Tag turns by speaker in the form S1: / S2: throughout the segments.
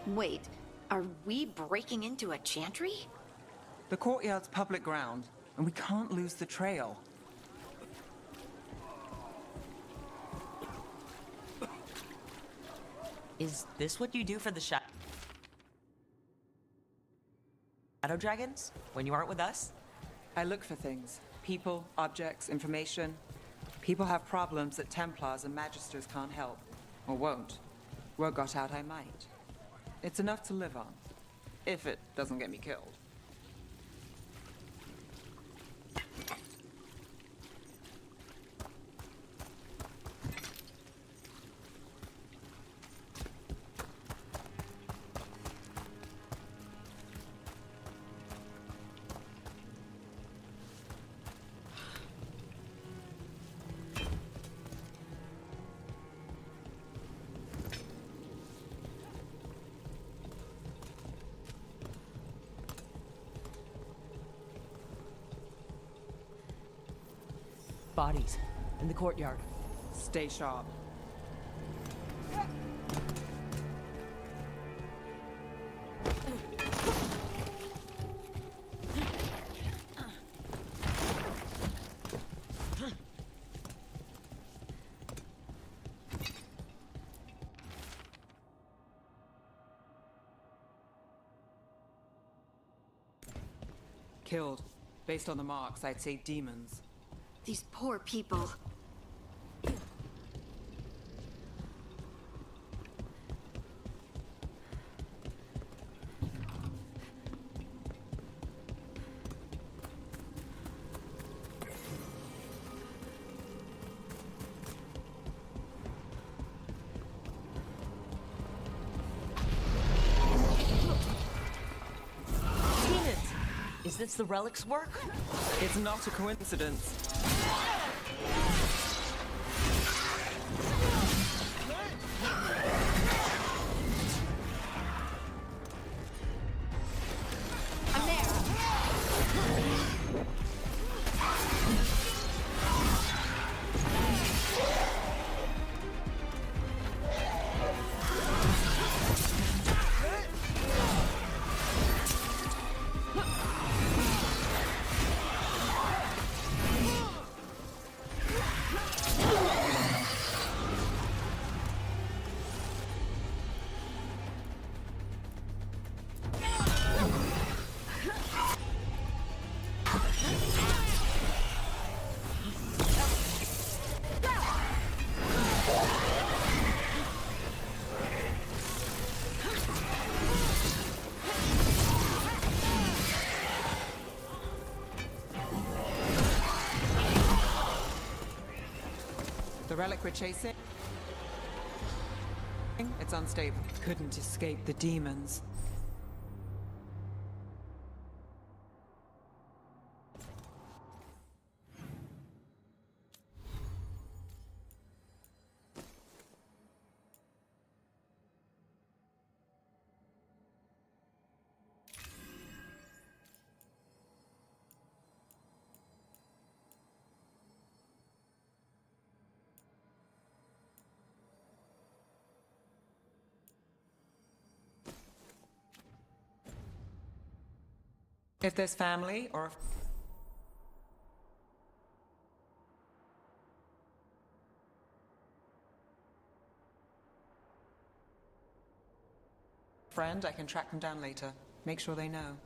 S1: Wait, are we breaking into a chantry?
S2: The courtyard's public ground, and we can't lose the trail.
S3: Is this what you do for the shadow dragons when you aren't with us?
S2: I look for things. People, objects, information. People have problems that Templars and Magisters can't help. Or won't. Word got out I might. It's enough to live on. If it doesn't get me killed.
S3: Bodies in the courtyard.
S2: Stay sharp. Killed. Based on the marks, I'd say demons.
S1: These poor people.
S3: Is this the relic's work?
S2: It's not a coincidence.
S1: I'm there.
S2: The relic we're chasing? It's unstable. Couldn't escape the demons. If there's family or a friend, I can track them down later. Make sure they know.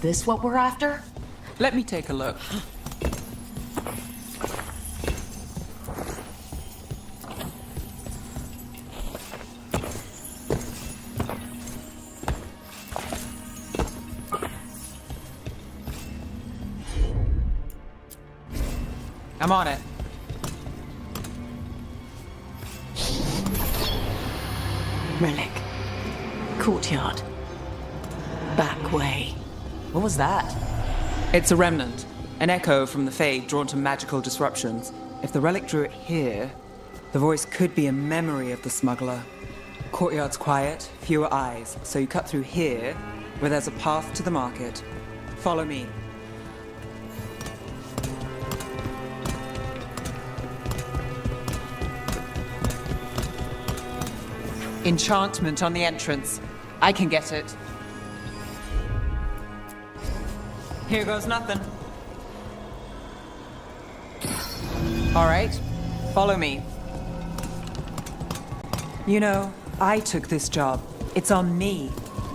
S3: this what we're after?
S2: Let me take a look. I'm on it.
S3: Relic. Courtyard. Back way. What was that?
S2: It's a remnant, an echo from the Fade drawn to magical disruptions. If the relic drew it here, the voice could be a memory of the smuggler. Courtyard's quiet, fewer eyes, so you cut through here, where there's a path to the market. Follow me. Enchantment on the entrance. I can get it. Here goes nothing. All right, follow me. You know, I took this job. It's on me.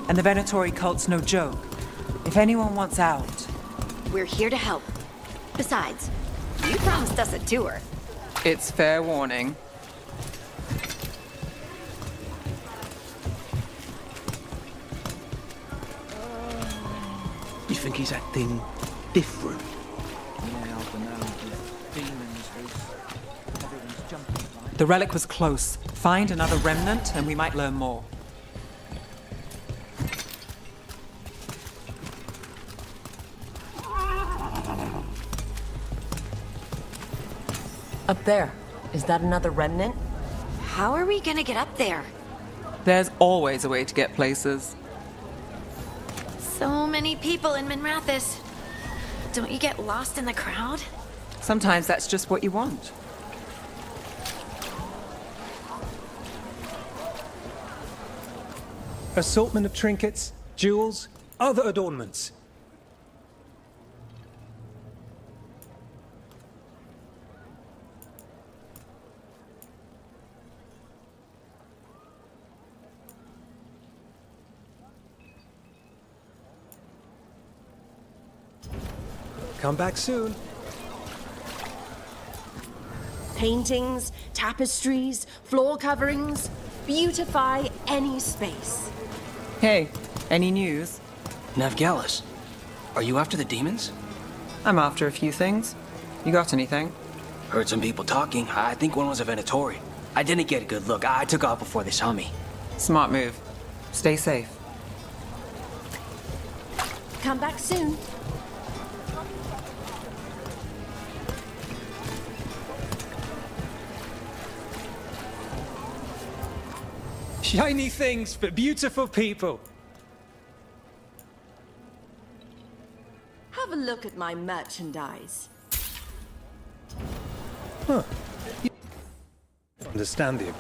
S2: And the Venatori cult's no joke. If anyone wants out...
S1: We're here to help. Besides, you promised us a tour.
S2: It's fair warning.
S4: You think he's acting different?
S2: The relic was close. Find another remnant and we might learn more.
S3: Up there. Is that another remnant?
S1: How are we gonna get up there?
S2: There's always a way to get places.
S1: So many people in Minrathis. Don't you get lost in the crowd?
S2: Sometimes that's just what you want.
S5: Assortment of trinkets, jewels, other adornments. Come back soon.
S6: Paintings, tapestries, floor coverings, beautify any space.
S2: Hey, any news?
S4: Navgalis, are you after the demons?
S2: I'm after a few things. You got anything?
S4: Heard some people talking. I think one was a Venatori. I didn't get a good look. I took off before they saw me.
S2: Smart move. Stay safe.
S6: Come back soon.
S5: Shiny things for beautiful people.
S6: Have a look at my merchandise.
S5: Huh. You understand the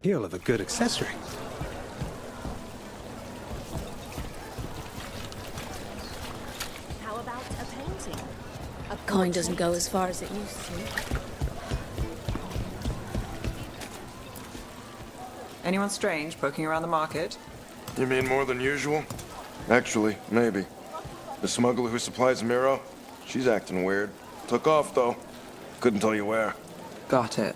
S5: appeal of a good accessory.
S6: How about a painting?
S7: A coin doesn't go as far as it used to.
S2: Anyone strange poking around the market?
S8: You mean more than usual? Actually, maybe. The smuggler who supplies Miro, she's acting weird. Took off, though. Couldn't tell you where.
S2: Got it.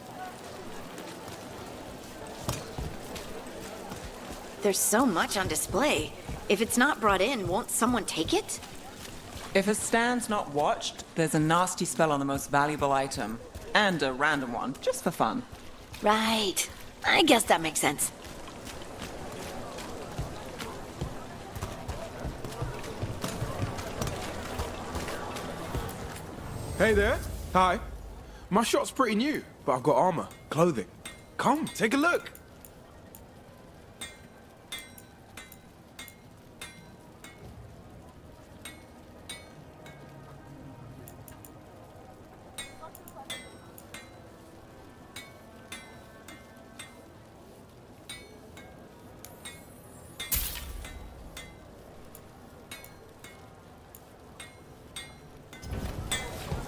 S1: There's so much on display. If it's not brought in, won't someone take it?
S2: If a stand's not watched, there's a nasty spell on the most valuable item. And a random one, just for fun.
S1: Right. I guess that makes sense.
S9: Hey there. Hi. My shop's pretty new, but I've got armor, clothing. Come, take a look.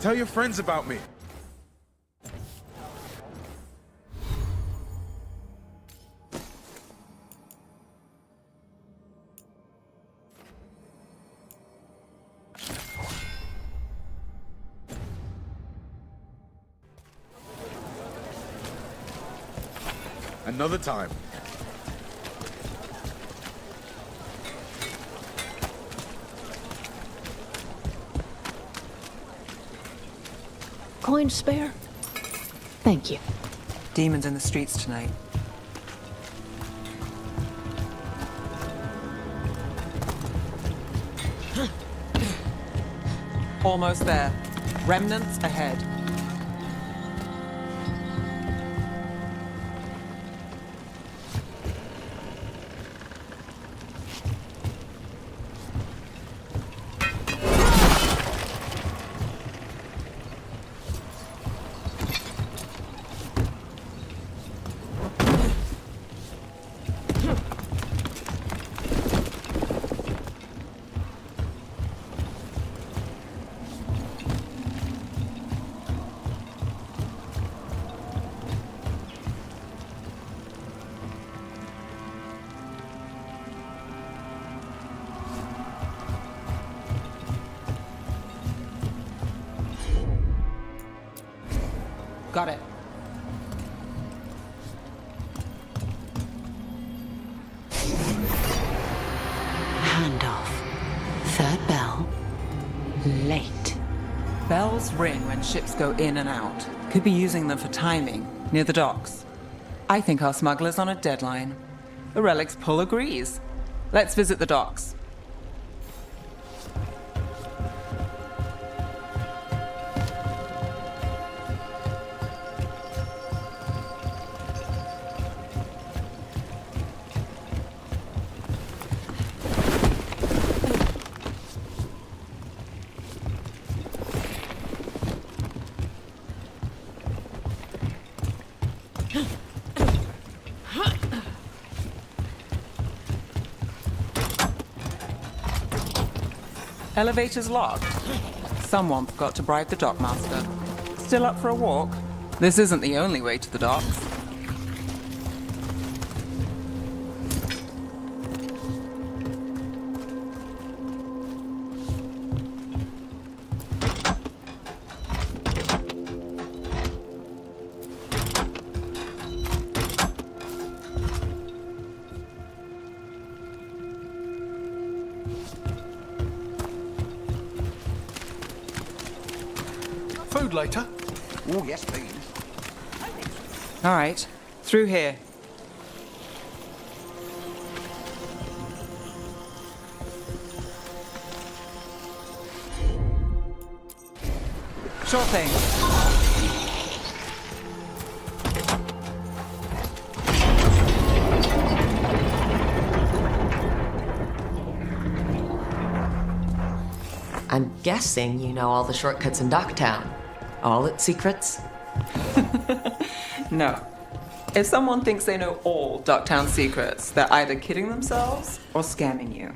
S9: Tell your friends about me. Another time.
S7: Coin to spare? Thank you.
S2: Demons in the streets tonight. Almost there. Remnants ahead. Got it.
S3: Handoff. Third bell. Late.
S2: Bells ring when ships go in and out. Could be using them for timing, near the docks. I think our smuggler's on a deadline. The relic's pull agrees. Let's visit the docks. Elevator's locked. Someone forgot to bribe the dockmaster. Still up for a walk? This isn't the only way to the docks.
S9: Food later.
S10: Oh, yes, please.
S2: All right, through here. Sure thing.
S3: I'm guessing you know all the shortcuts in Docktown. All its secrets?
S2: No. If someone thinks they know all Docktown secrets, they're either kidding themselves or scamming you.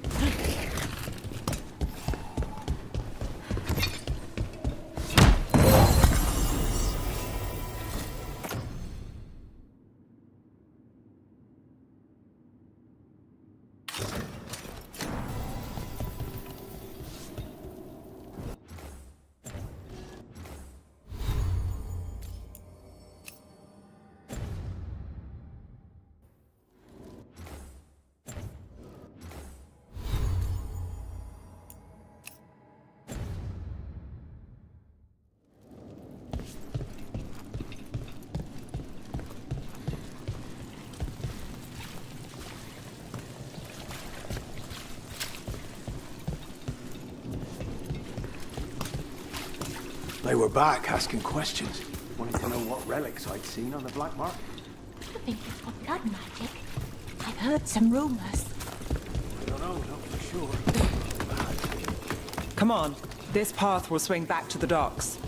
S10: They were back asking questions. Wanted to know what relics I'd seen on the black market.
S11: I think it's for blood magic. I've heard some rumors.
S10: I don't know, not for sure.
S2: Come on, this path will swing back to the docks.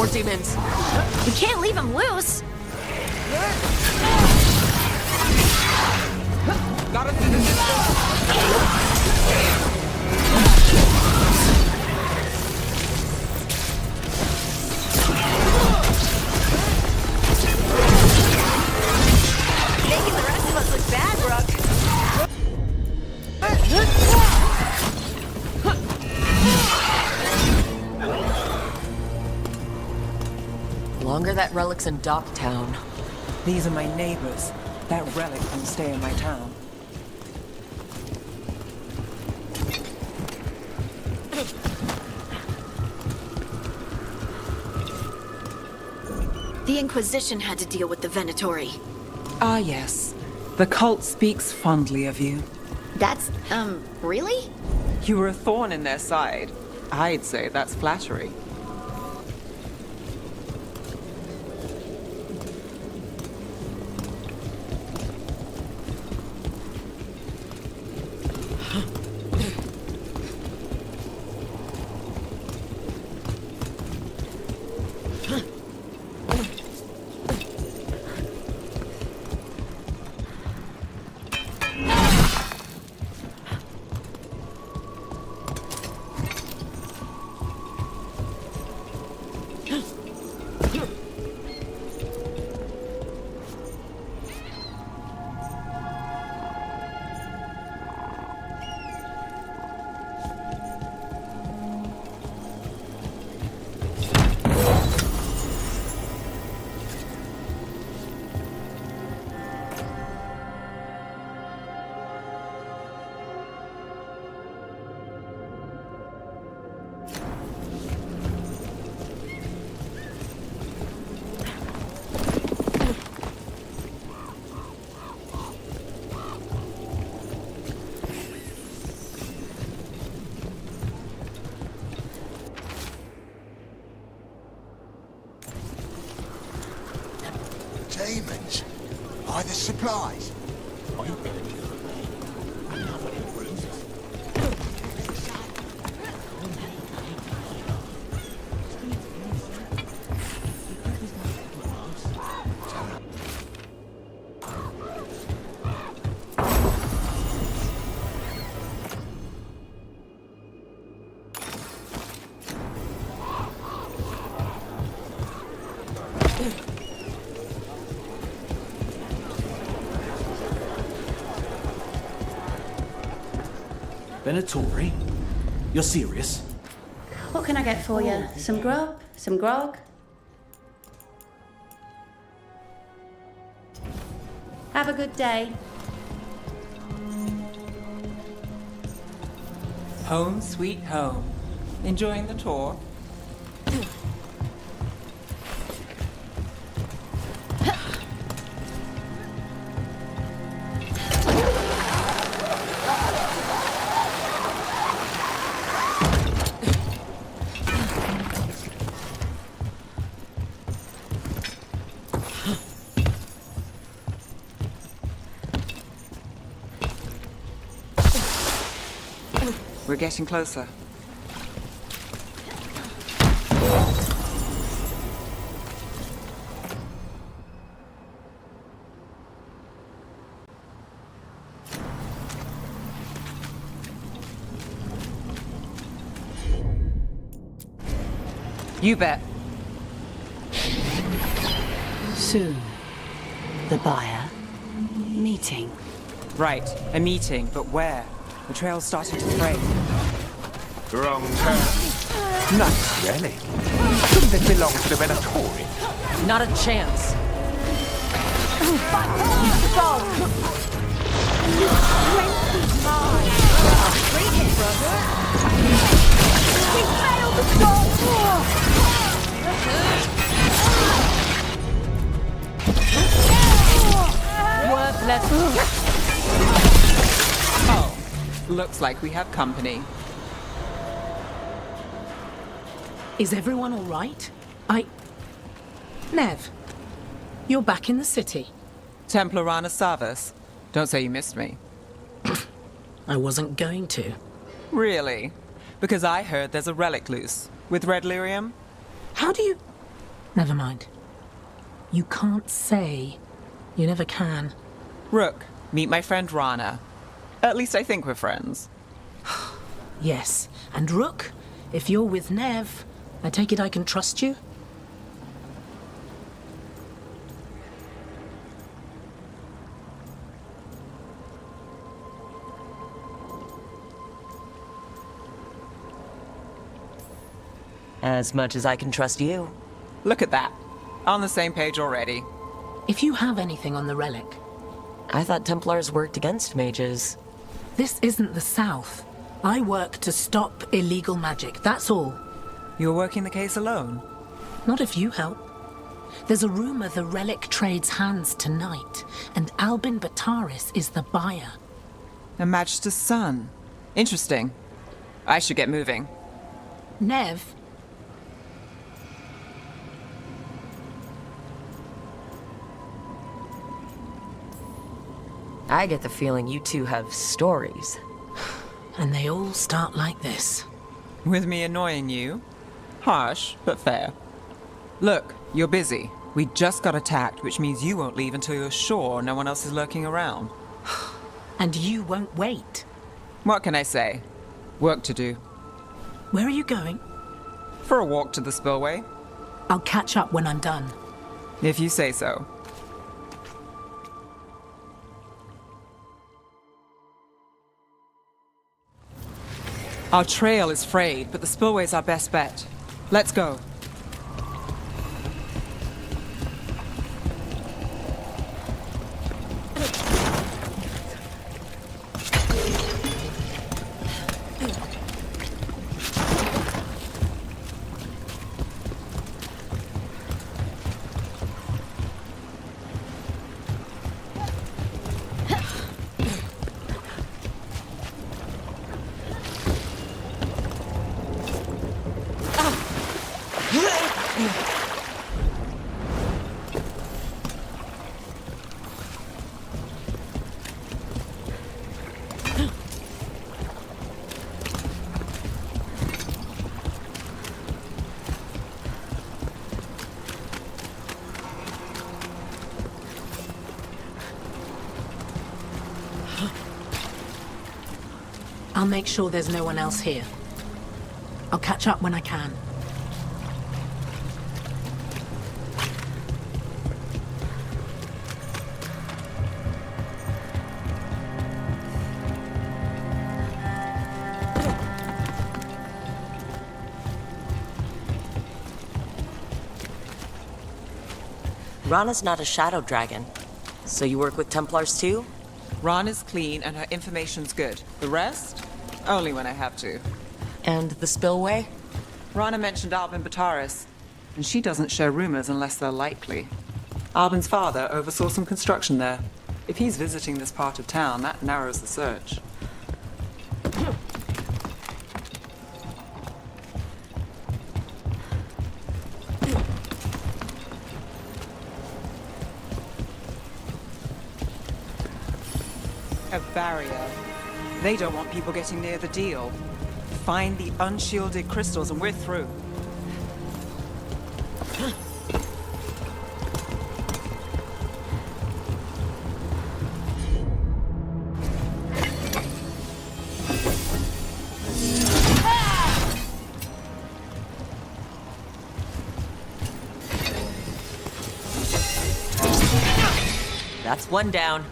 S3: More demons.
S1: We can't leave him loose.
S2: Got it through the system.
S1: Making the rest of us look bad, Brooke.
S3: Longer that relic's in Docktown.
S2: These are my neighbors. That relic can stay in my town.
S1: The Inquisition had to deal with the Venatori.
S2: Ah, yes. The cult speaks fondly of you.
S1: That's, really?
S2: You were a thorn in their side. I'd say that's flattery.
S12: Demons. Buy the supplies.
S10: Venatori? You're serious?
S13: What can I get for you? Some grub? Some grog? Have a good day.
S2: Home sweet home. Enjoying the tour? We're getting closer. You bet.
S13: Soon. The buyer. Meeting.
S2: Right, a meeting, but where? The trail's starting to fray.
S12: Wrong turn.
S10: Nice relic. Shouldn't it belong to the Venatori?
S3: Not a chance.
S6: Worthless.
S2: Oh, looks like we have company.
S14: Is everyone all right? Nev, you're back in the city.
S2: Templarana Savas. Don't say you missed me.
S14: I wasn't going to.
S2: Really? Because I heard there's a relic loose. With red lyrium?
S14: How do you... Never mind. You can't say. You never can.
S2: Rook, meet my friend Rana. At least I think we're friends.
S14: Yes. And Rook, if you're with Nev, I take it I can trust you?
S3: As much as I can trust you.
S2: Look at that. On the same page already.
S14: If you have anything on the relic.
S3: I thought Templars worked against mages.
S14: This isn't the South. I work to stop illegal magic, that's all.
S2: You're working the case alone?
S14: Not if you help. There's a rumor the relic trades hands tonight, and Albin Bataris is the buyer.
S2: A Magister's son. Interesting. I should get moving.
S14: Nev?
S3: I get the feeling you two have stories.
S14: And they all start like this.
S2: With me annoying you? Harsh, but fair. Look, you're busy. We just got attacked, which means you won't leave until you're sure no one else is lurking around.
S14: And you won't wait.
S2: What can I say? Work to do.
S14: Where are you going?
S2: For a walk to the spillway.
S14: I'll catch up when I'm done.
S2: If you say so. Our trail is frayed, but the spillway's our best bet. Let's go.
S14: I'll make sure there's no one else here. I'll catch up when I can.
S3: Rana's not a shadow dragon. So you work with Templars too?
S2: Rana's clean and her information's good. The rest? Only when I have to.
S3: And the spillway?
S2: Rana mentioned Albin Bataris, and she doesn't share rumors unless they're likely. Albin's father oversaw some construction there. If he's visiting this part of town, that narrows the search. A barrier. They don't want people getting near the deal. Find the unshielded crystals and we're through.
S3: That's one down.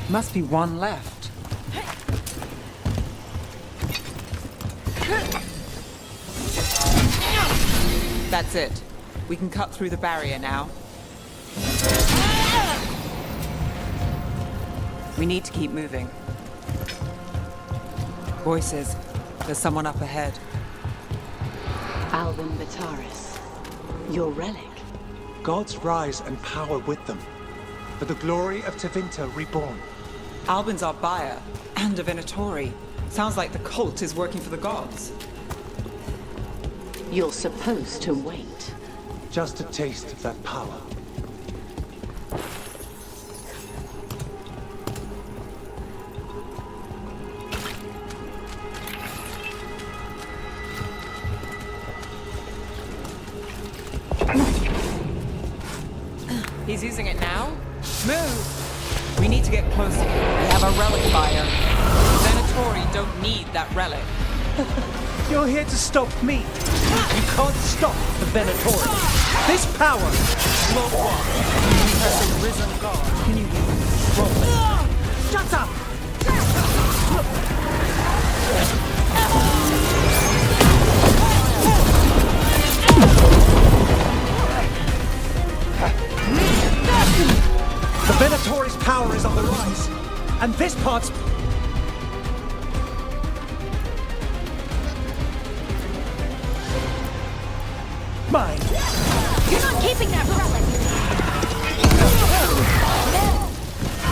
S2: Must be one left. That's it. We can cut through the barrier now. We need to keep moving. Voices. There's someone up ahead.
S15: Albin Bataris. Your relic.
S5: Gods rise and power with them. for the glory of Tevinter reborn.
S2: Albin's our buyer, and a Venatori. Sounds like the cult is working for the gods.
S14: You're supposed to wait.
S5: Just a taste of that power.
S2: He's using it now? Move! We need to get closer. We have a relic buyer. The Venatori don't need that relic.
S5: You're here to stop me. You can't stop the Venatori. This power will walk.
S2: You have the risen god. Can you control it?
S5: Shut up! The Venatori's power is on the rise, and this part's... mine.
S11: You're not keeping that relic!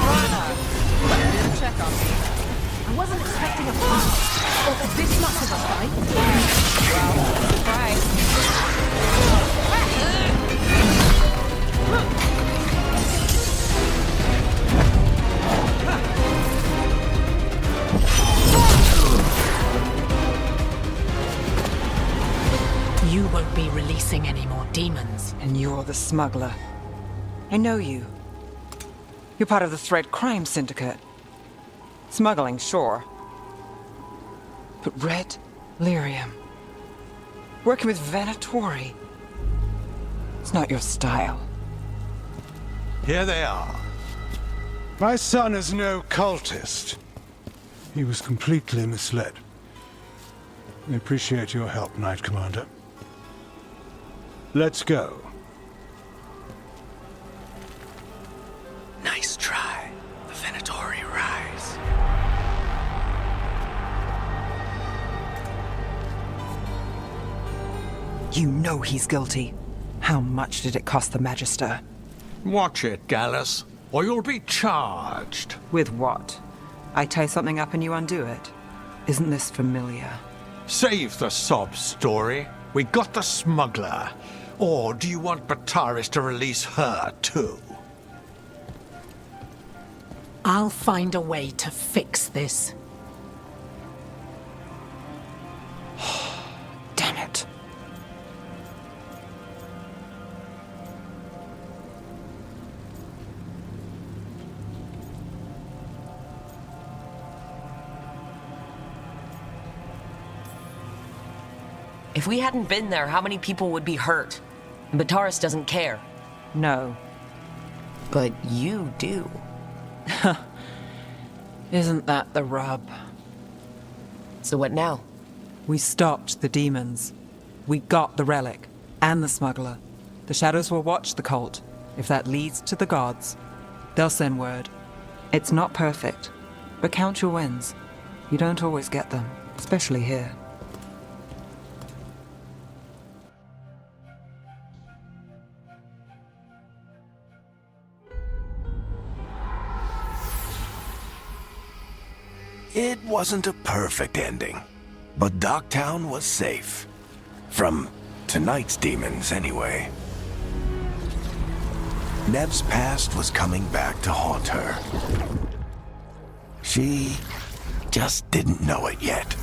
S2: Rana, check on me.
S14: I wasn't expecting a fight. Or this much of a fight.
S2: Well, surprise.
S14: You won't be releasing any more demons.
S2: And you're the smuggler. I know you. You're part of the Thread Crime Syndicate. Smuggling, sure. But Red Lyrium. Working with Venatori. It's not your style.
S12: Here they are. My son is no cultist. He was completely misled. I appreciate your help, Knight Commander. Let's go.
S10: Nice try. The Venatori rise.
S2: You know he's guilty. How much did it cost the Magister?
S12: Watch it, Gallus, or you'll be charged.
S2: With what? I tie something up and you undo it. Isn't this familiar?
S12: Save the sob story. We got the smuggler. Or do you want Bataris to release her, too?
S14: I'll find a way to fix this.
S2: Damn it.
S3: If we hadn't been there, how many people would be hurt? And Bataris doesn't care.
S2: No.
S3: But you do.
S2: Isn't that the rub?
S3: So what now?
S2: We stopped the demons. We got the relic. And the smuggler. The shadows will watch the cult. If that leads to the gods, they'll send word. It's not perfect, but count your wins. You don't always get them, especially here.
S10: It wasn't a perfect ending, but Docktown was safe. From tonight's demons, anyway. Nev's past was coming back to haunt her. She just didn't know it yet.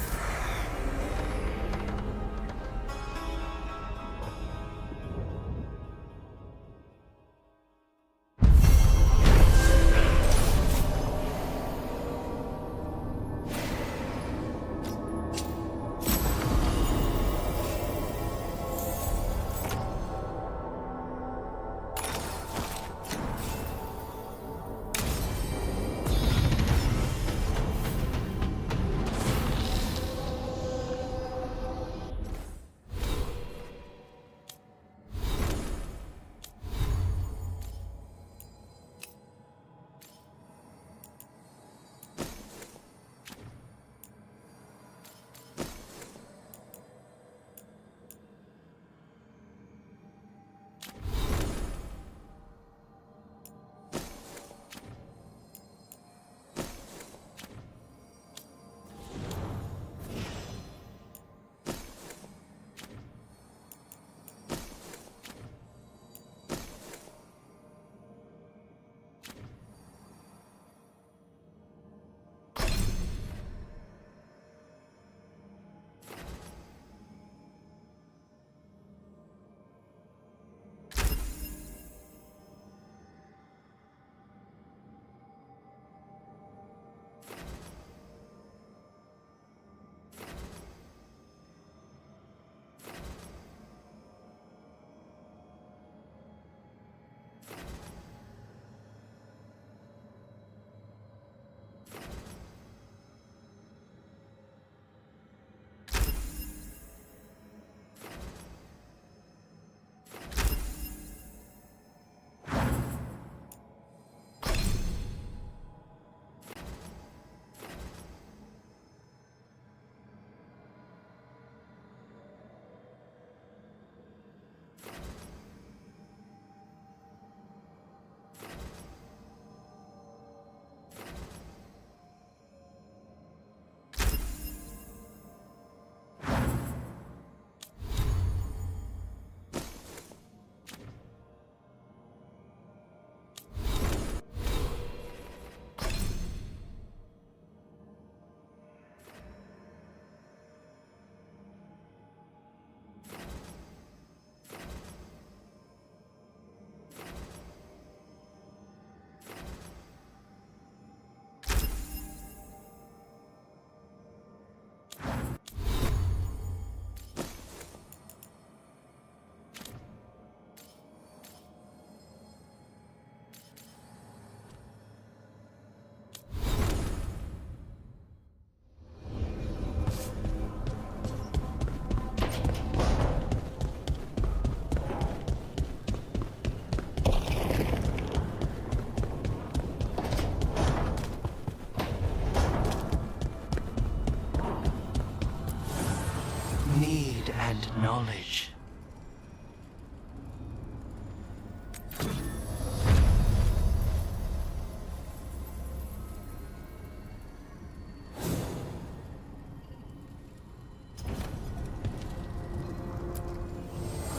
S15: knowledge.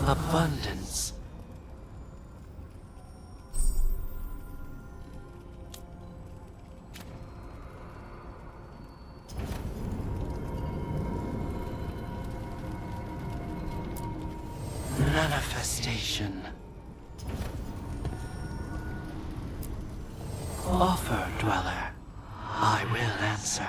S15: Abundance. Manifestation. Offer, dweller. I will answer.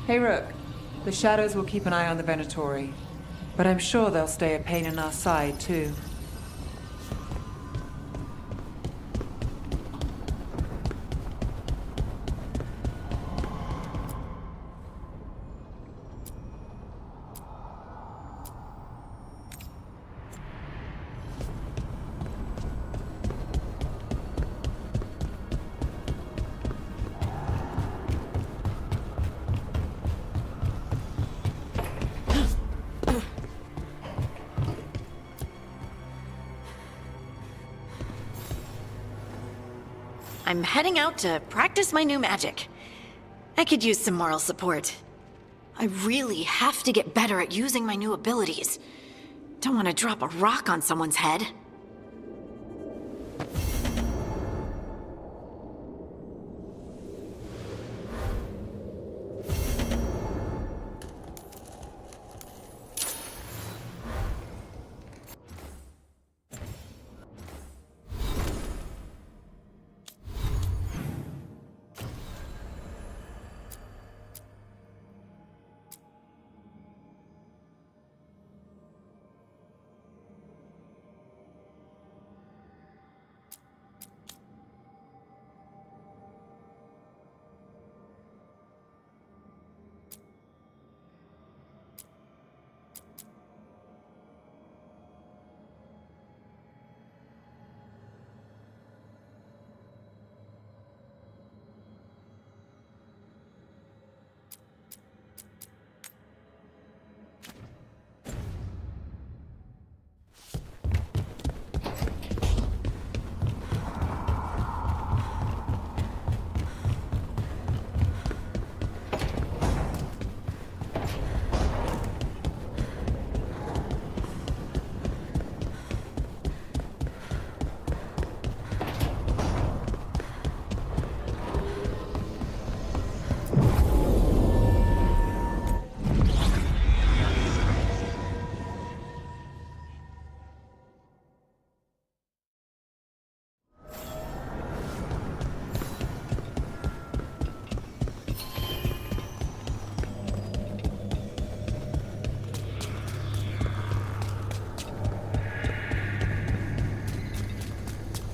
S2: Hey, Rook. The Shadows will keep an eye on the Venatori, but I'm sure they'll stay a pain in our side, too.
S1: I'm heading out to practice my new magic. I could use some moral support. I really have to get better at using my new abilities. Don't want to drop a rock on someone's head.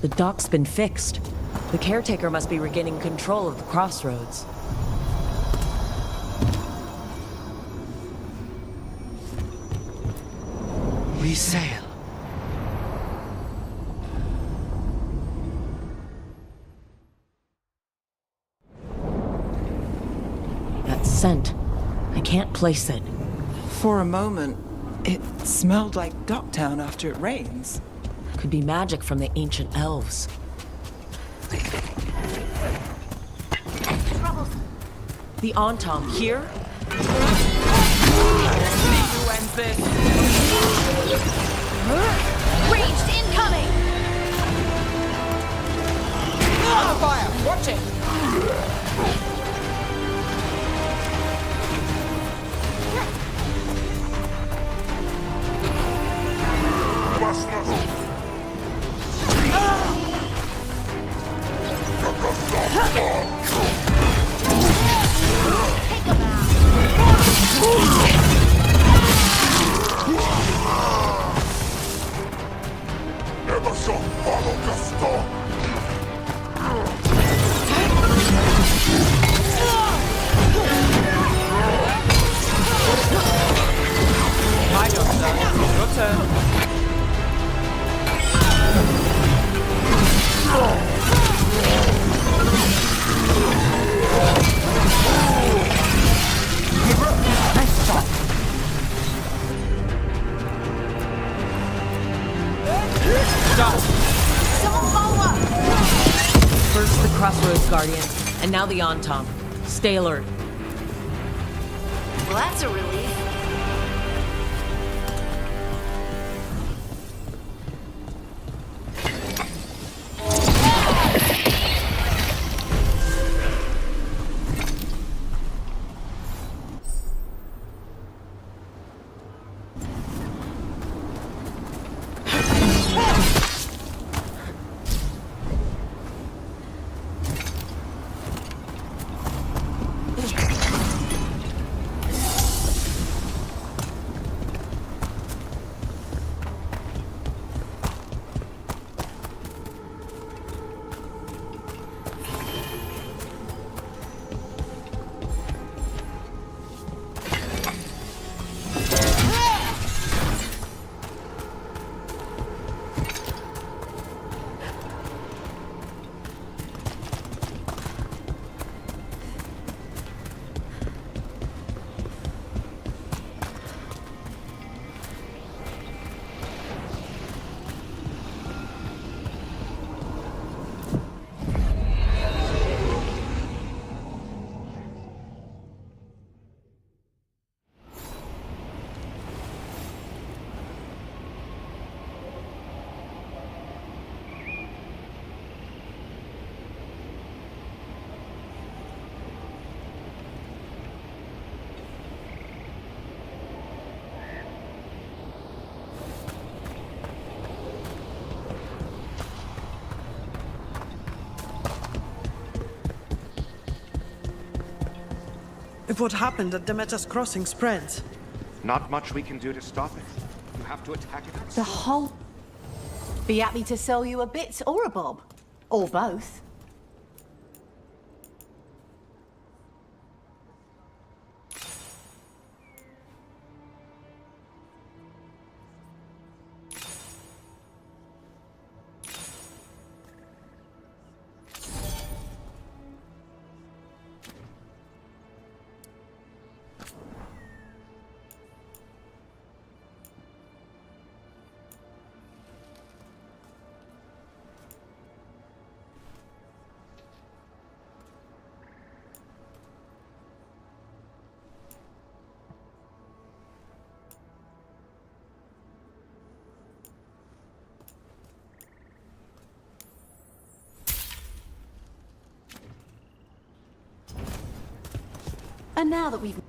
S16: The dock's been fixed. The caretaker must be regaining control of the crossroads.
S15: we sail.
S3: That scent. I can't place it.
S2: For a moment, it smelled like Docktown after it rains.
S3: Could be magic from the ancient elves. The Antom here?
S2: Who ends this?
S1: Ranged incoming!
S2: On fire! Watch it! My go, sir. Your turn. Nice shot. Stop.
S1: Someone follow up!
S3: First the Crossroads Guardian, and now the Antom. Stay alert.
S1: Well, that's a relief.
S16: If what happened at Demeter's Crossing spreads...
S17: Not much we can do to stop it. You have to attack it.
S11: The whole... Be happy to sell you a bit or a bob. Or both. And now that we've...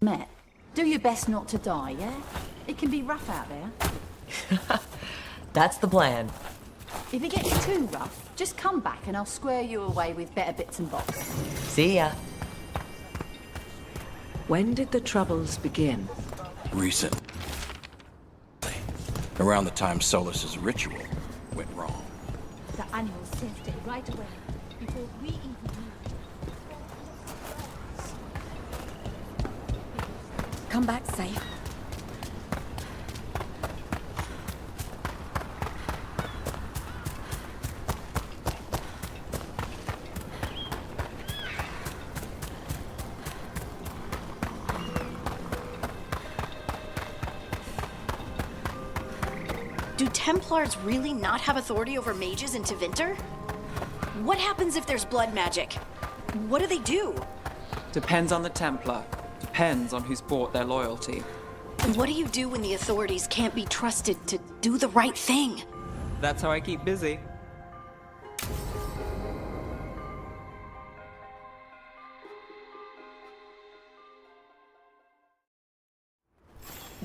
S7: Met, do your best not to die, yeah? It can be rough out there.
S3: That's the plan.
S7: If it gets too rough, just come back and I'll square you away with better bits and bobs.
S3: See ya.
S6: When did the troubles begin?
S18: Recent. Around the time Solus's ritual went wrong.
S11: The animals sensed it right away, before we even knew.
S1: Come back safe. Do Templars really not have authority over mages in Tevinter? What happens if there's blood magic? What do they do?
S2: Depends on the Templar. Depends on who's bought their loyalty.
S1: And what do you do when the authorities can't be trusted to do the right thing?
S2: That's how I keep busy.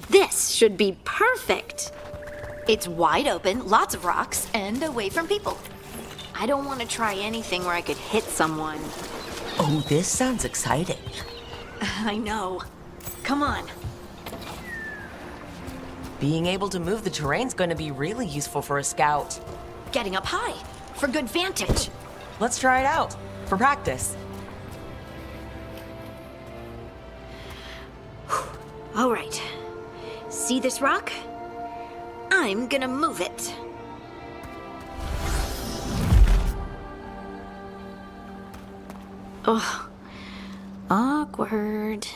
S1: This should be perfect. It's wide open, lots of rocks, and away from people. I don't want to try anything where I could hit someone.
S3: Oh, this sounds exciting.
S1: I know. Come on.
S3: Being able to move the terrain's going to be really useful for a scout.
S1: Getting up high, for good vantage.
S3: Let's try it out, for practice.
S1: All right. See this rock? I'm gonna move it. Oh, awkward.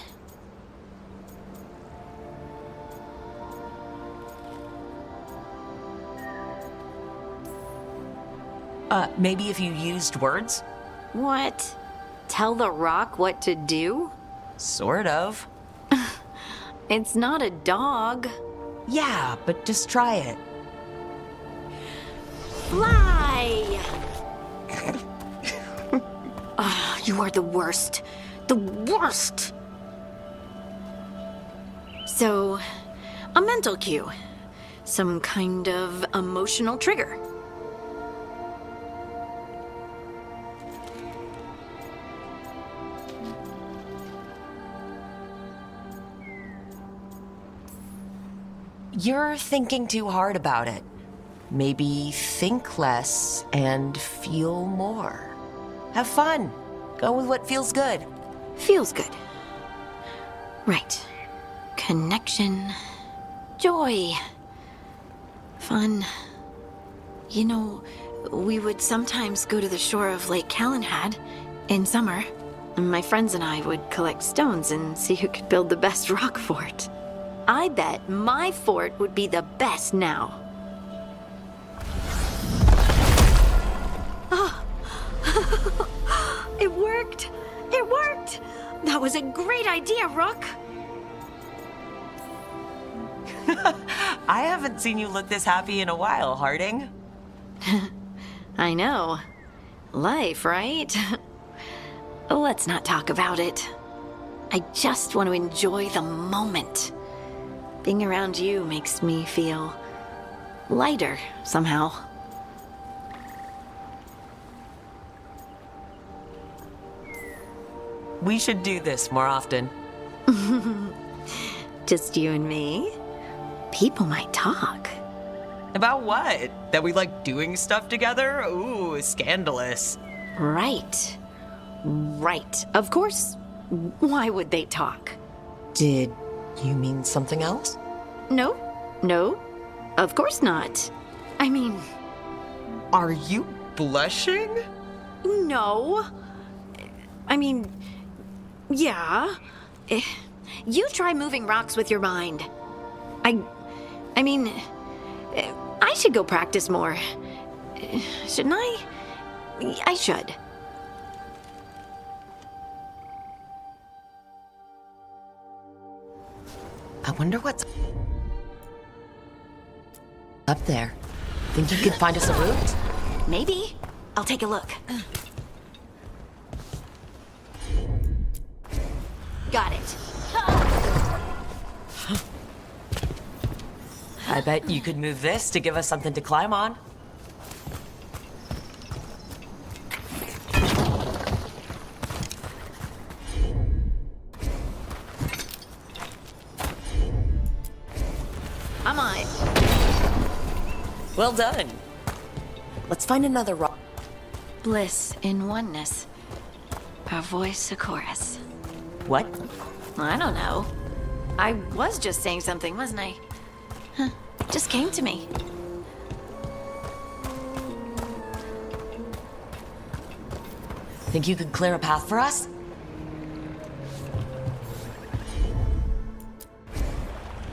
S3: Maybe if you used words?
S1: What? Tell the rock what to do?
S3: Sort of.
S1: It's not a dog.
S3: Yeah, but just try it.
S1: Fly! Oh, you are the worst. The worst! So, a mental cue. Some kind of emotional trigger.
S3: You're thinking too hard about it. Maybe think less and feel more. Have fun. Go with what feels good.
S1: Feels good. Right. Connection. Joy. Fun. You know, we would sometimes go to the shore of Lake Calenhad in summer. My friends and I would collect stones and see who could build the best rock fort. I bet my fort would be the best now. Oh. It worked! It worked! That was a great idea, Rook!
S3: I haven't seen you look this happy in a while, Harding.
S1: I know. Life, right? Let's not talk about it. I just want to enjoy the moment. Being around you makes me feel lighter somehow.
S3: We should do this more often.
S1: Just you and me? People might talk.
S3: About what? That we like doing stuff together? Ooh, scandalous.
S1: Right. Right. Of course. Why would they talk?
S3: Did you mean something else?
S1: No. No. Of course not. I mean...
S3: Are you blushing?
S1: No. I mean... Yeah. You try moving rocks with your mind. I mean... I should go practice more. Shouldn't I? I should.
S3: I wonder what's up there. Think you could find us a route?
S1: Maybe. I'll take a look. Got it.
S3: I bet you could move this to give us something to climb on.
S1: I'm on it.
S3: Well done. Let's find another rock.
S1: Bliss in oneness. Our voice a chorus.
S3: What?
S1: I don't know. I was just saying something, wasn't I? Huh. Just came to me.
S3: Think you could clear a path for us?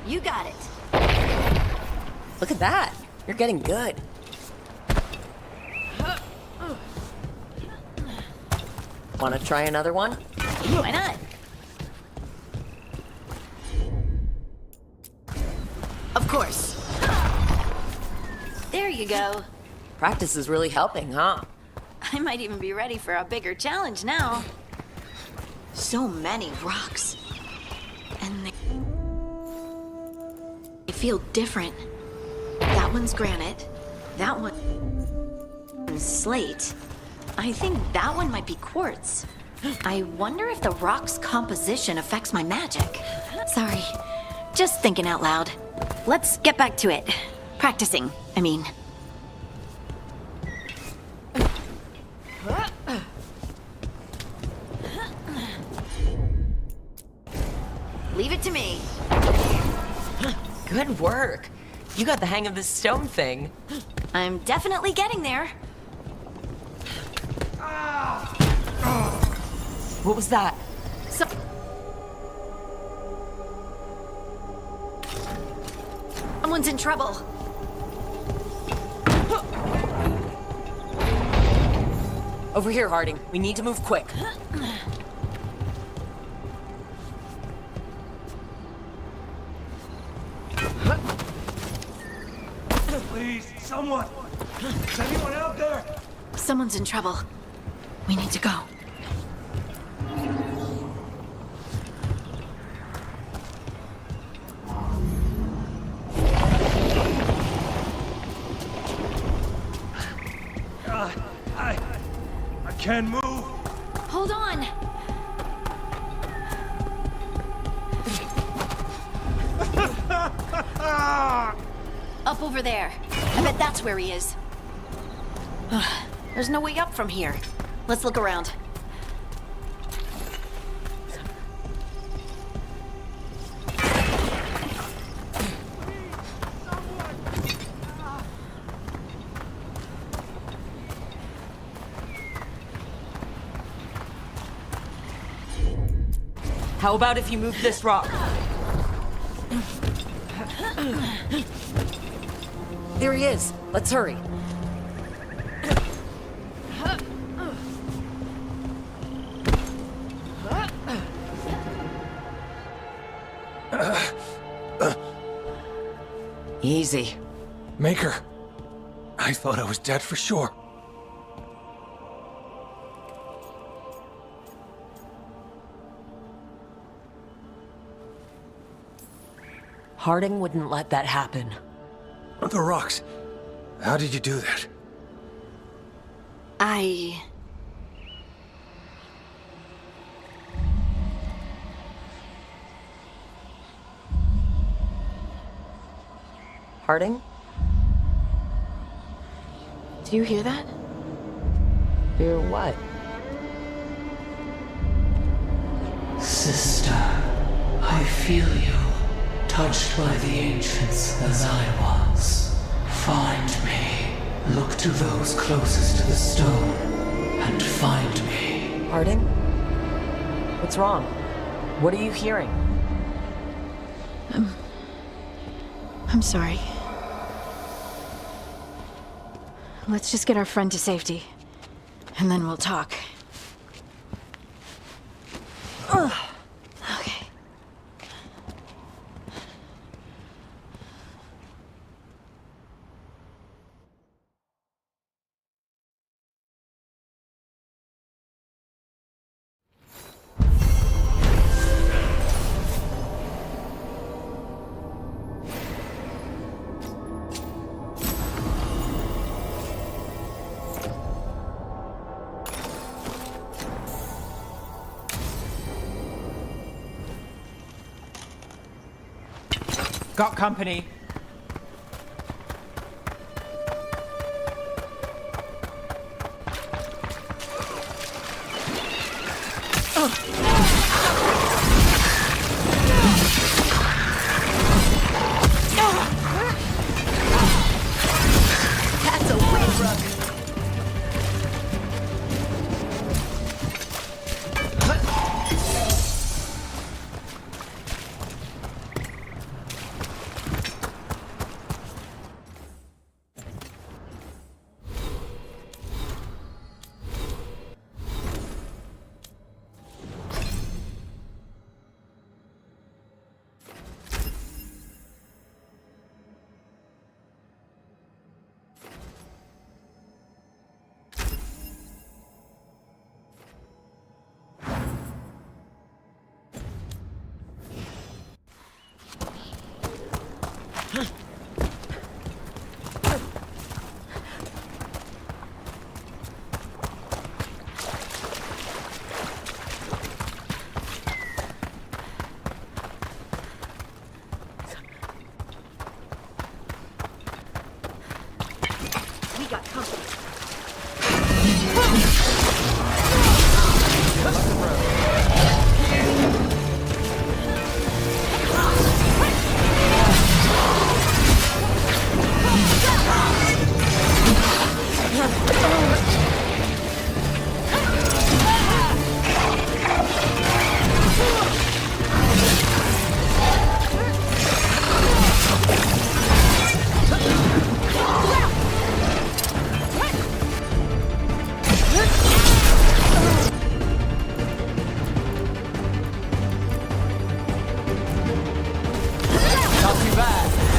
S1: You got it.
S3: Look at that. You're getting good. Want to try another one?
S1: Why not? Of course. There you go.
S3: Practice is really helping, huh?
S1: I might even be ready for a bigger challenge now. So many rocks. And they feel different. That one's granite. That one's slate. I think that one might be quartz. I wonder if the rock's composition affects my magic. Sorry, just thinking out loud. Let's get back to it. Practicing, I mean. Leave it to me.
S3: Good work. You got the hang of this stone thing.
S1: I'm definitely getting there.
S3: What was that?
S1: Someone's in trouble.
S3: Over here, Harding. We need to move quick.
S5: Please, someone! Is anyone out there?
S1: Someone's in trouble. We need to go.
S5: I can't move.
S1: Hold on. Up over there. I bet that's where he is. There's no way up from here. Let's look around.
S3: How about if you move this rock? There he is. Let's hurry. Easy.
S9: Maker, I thought I was dead for sure.
S3: Harding wouldn't let that happen.
S9: The rocks. How did you do that?
S3: Harding?
S1: Do you hear that?
S3: Hear what?
S15: Sister, I feel you, touched by the ancients as I was. Find me. Look to those closest to the stone, and find me.
S3: Harding? What's wrong? What are you hearing?
S1: I'm sorry. Let's just get our friend to safety, and then we'll talk. Okay.
S2: Got company.
S1: That's a win, Rook. We got company.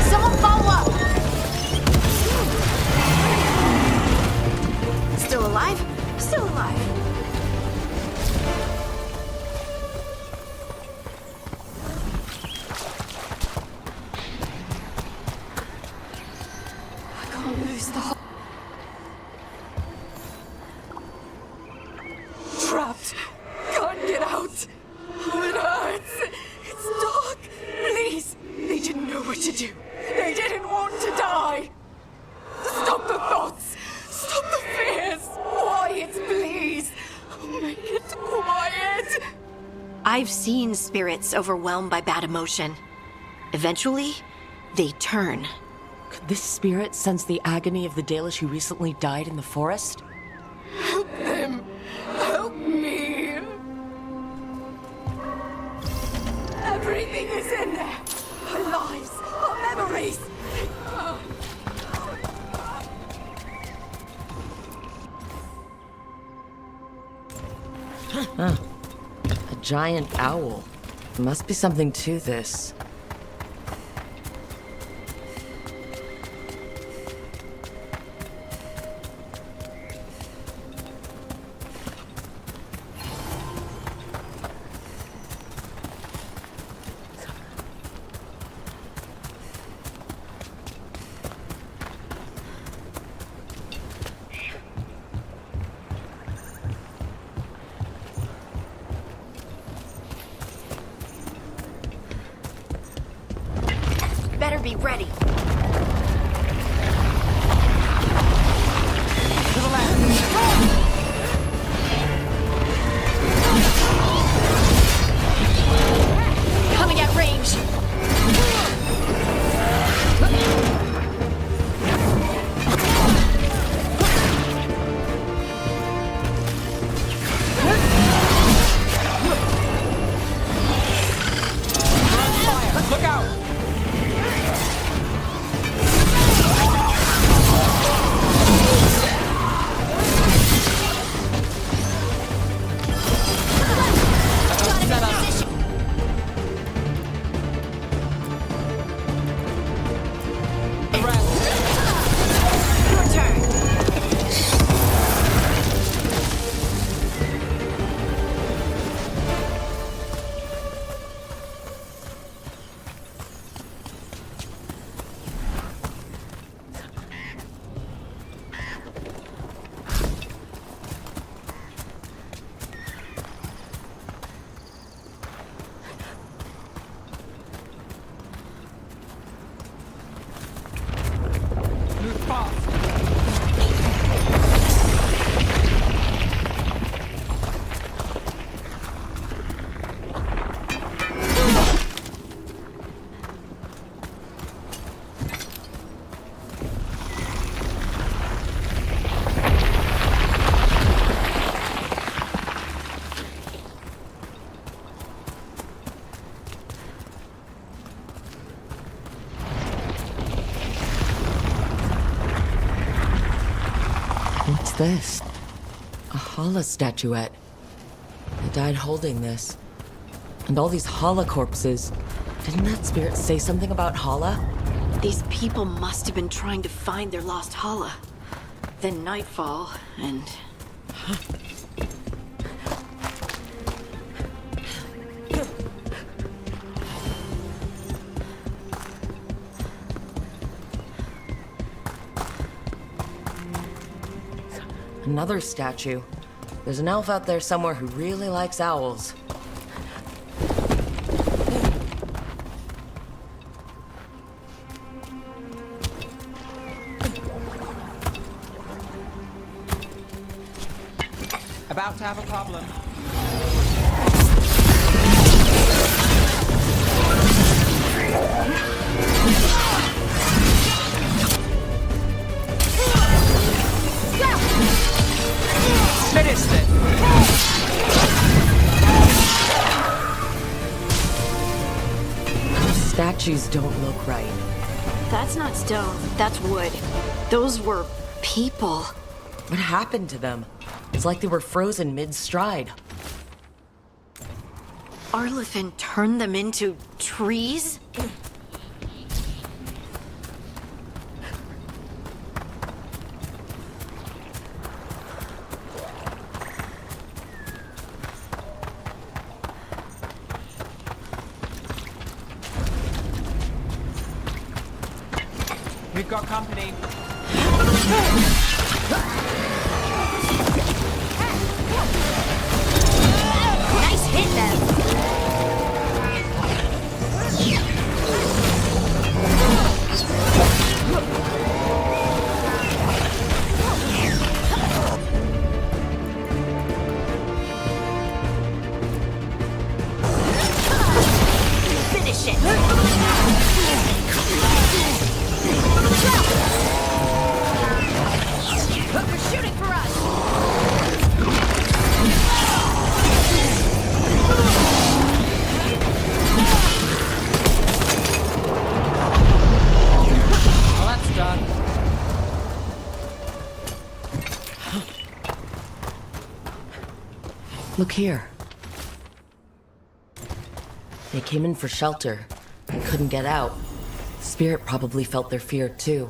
S1: Someone follow up! Still alive? Still alive. I can't lose the whole... Trapped. Can't get out. It hurts. It's dark. Please. They didn't know what to do. They didn't want to die. Stop the thoughts. Stop the fears. Quiet, please. Make it quiet. I've seen spirits overwhelmed by bad emotion. Eventually, they turn.
S3: Could this spirit sense the agony of the Dalish who recently died in the forest?
S1: Help them. Help me. Everything is in there. Our lives, our memories.
S3: Huh. A giant owl. Must be something to this.
S1: Better be ready. Coming at range.
S2: Look out!
S3: What's this? A Hala statuette. I died holding this. And all these Hala corpses. Didn't that spirit say something about Hala?
S1: These people must have been trying to find their lost Hala. Then nightfall, and...
S3: Another statue. There's an elf out there somewhere who really likes owls.
S2: About to have a problem. Finished it!
S3: Those statues don't look right.
S1: That's not stone, that's wood. Those were people.
S3: What happened to them? It's like they were frozen mid-stride.
S1: Arlefin turned them into trees?
S2: We've got company.
S1: Nice hit them! Finish it! They're shooting for us!
S2: Well, that's done.
S3: Look here. They came in for shelter and couldn't get out. Spirit probably felt their fear too.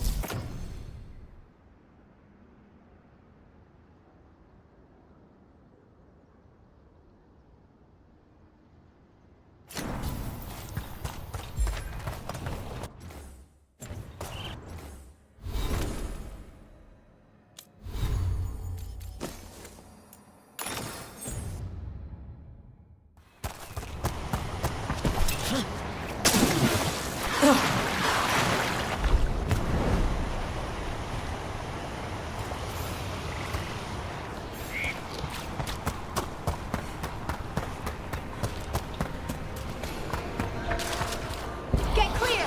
S1: Get clear!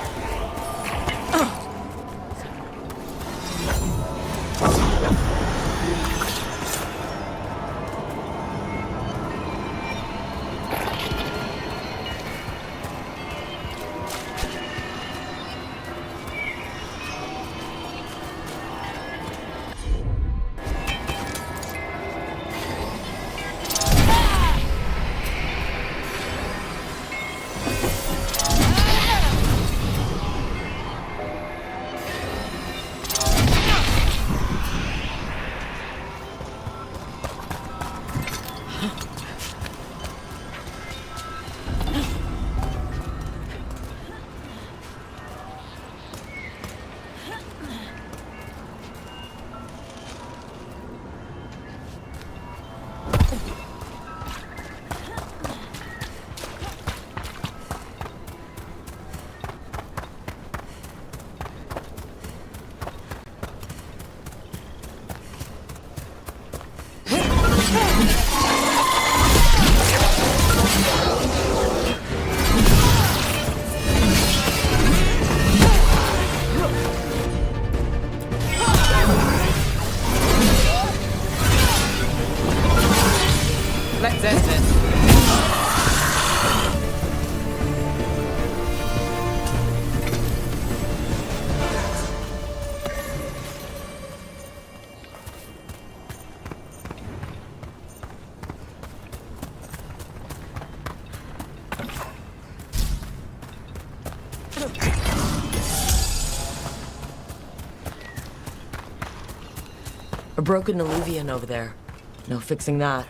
S2: Let's end this.
S3: broken Illuvian over there. No fixing that.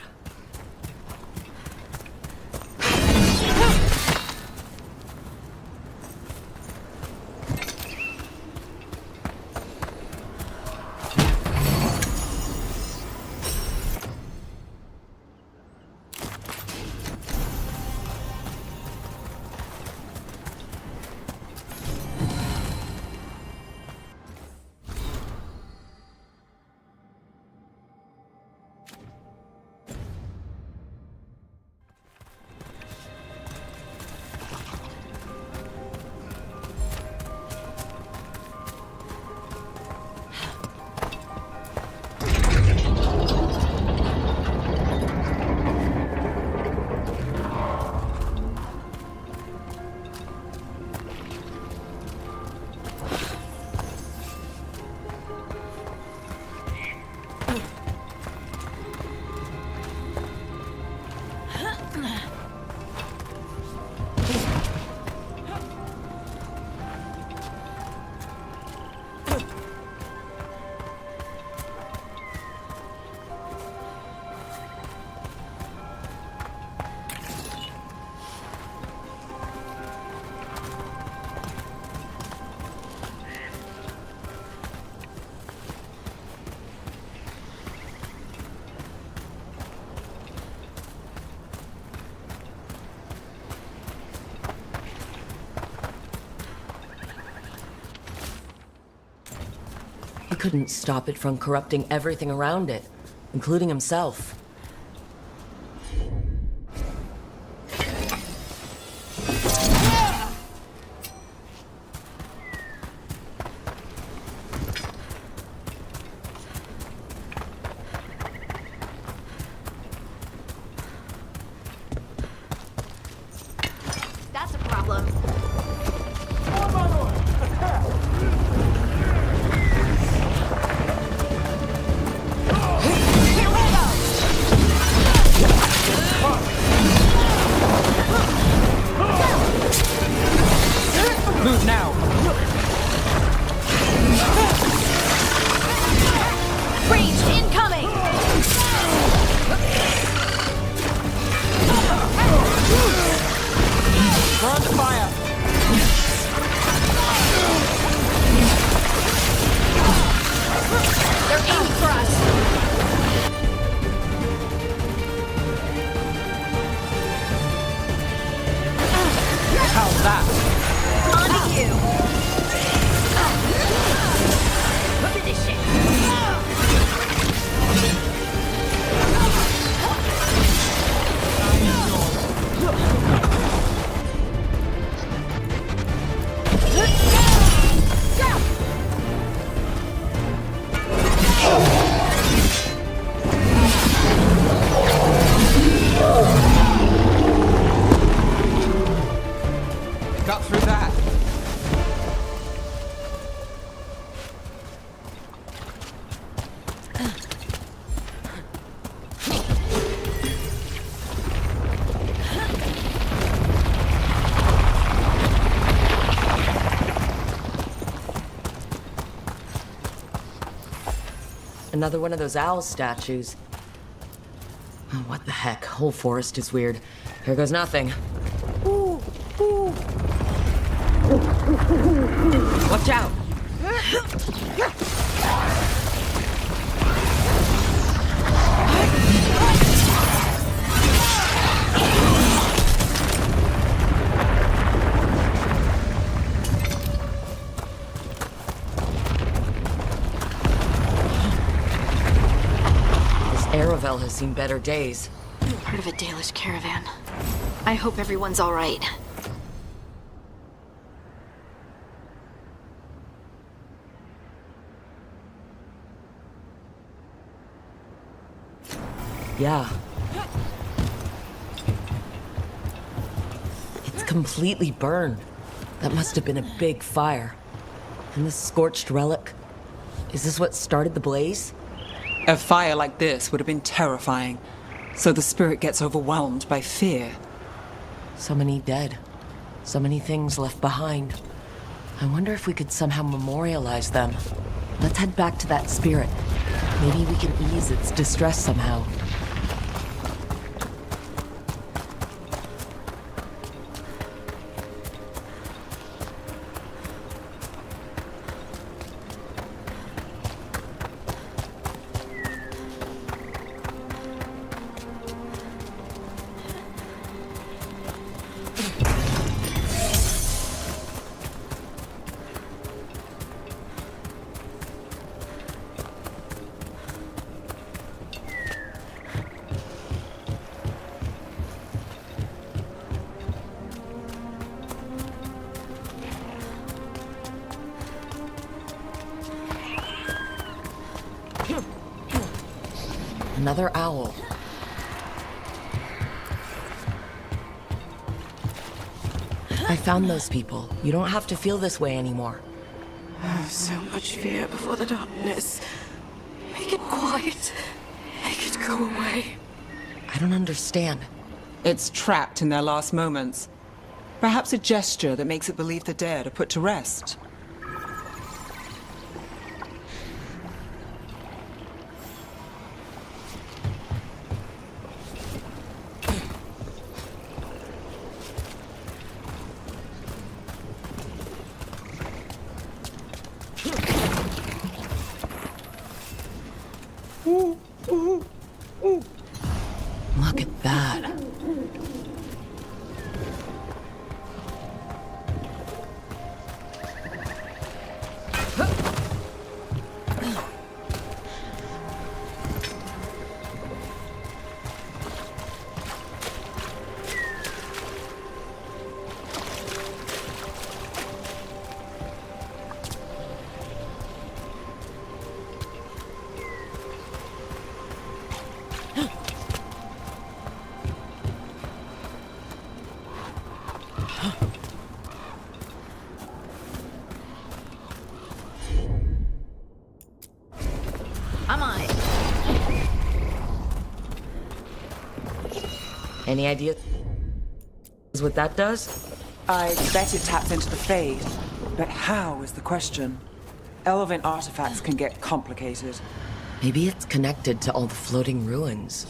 S3: He couldn't stop it from corrupting everything around it, including himself.
S1: That's a problem.
S5: Move now!
S1: Ranged incoming!
S5: We're under fire!
S1: They're aiming for us!
S5: How's that?
S1: On to you! Finish it!
S5: Got through that.
S3: Another one of those owl statues. Oh, what the heck? Whole forest is weird. Here goes nothing. Watch out! This Aravel has seen better days.
S1: Part of a Dalish caravan. I hope everyone's all right.
S3: Yeah. It's completely burned. That must have been a big fire. And this scorched relic, is this what started the blaze?
S2: A fire like this would have been terrifying, so the spirit gets overwhelmed by fear.
S3: So many dead. So many things left behind. I wonder if we could somehow memorialize them. Let's head back to that spirit. Maybe we can ease its distress somehow. Another owl. I found those people. You don't have to feel this way anymore.
S19: So much fear before the darkness. Make it quiet. Make it go away.
S3: I don't understand.
S2: It's trapped in their last moments. Perhaps a gesture that makes it believe the dead are put to rest.
S3: Look at that.
S1: I'm on it.
S3: Any idea what that does?
S2: I bet it taps into the Fade, but how is the question? Elven artifacts can get complicated.
S3: Maybe it's connected to all the floating ruins.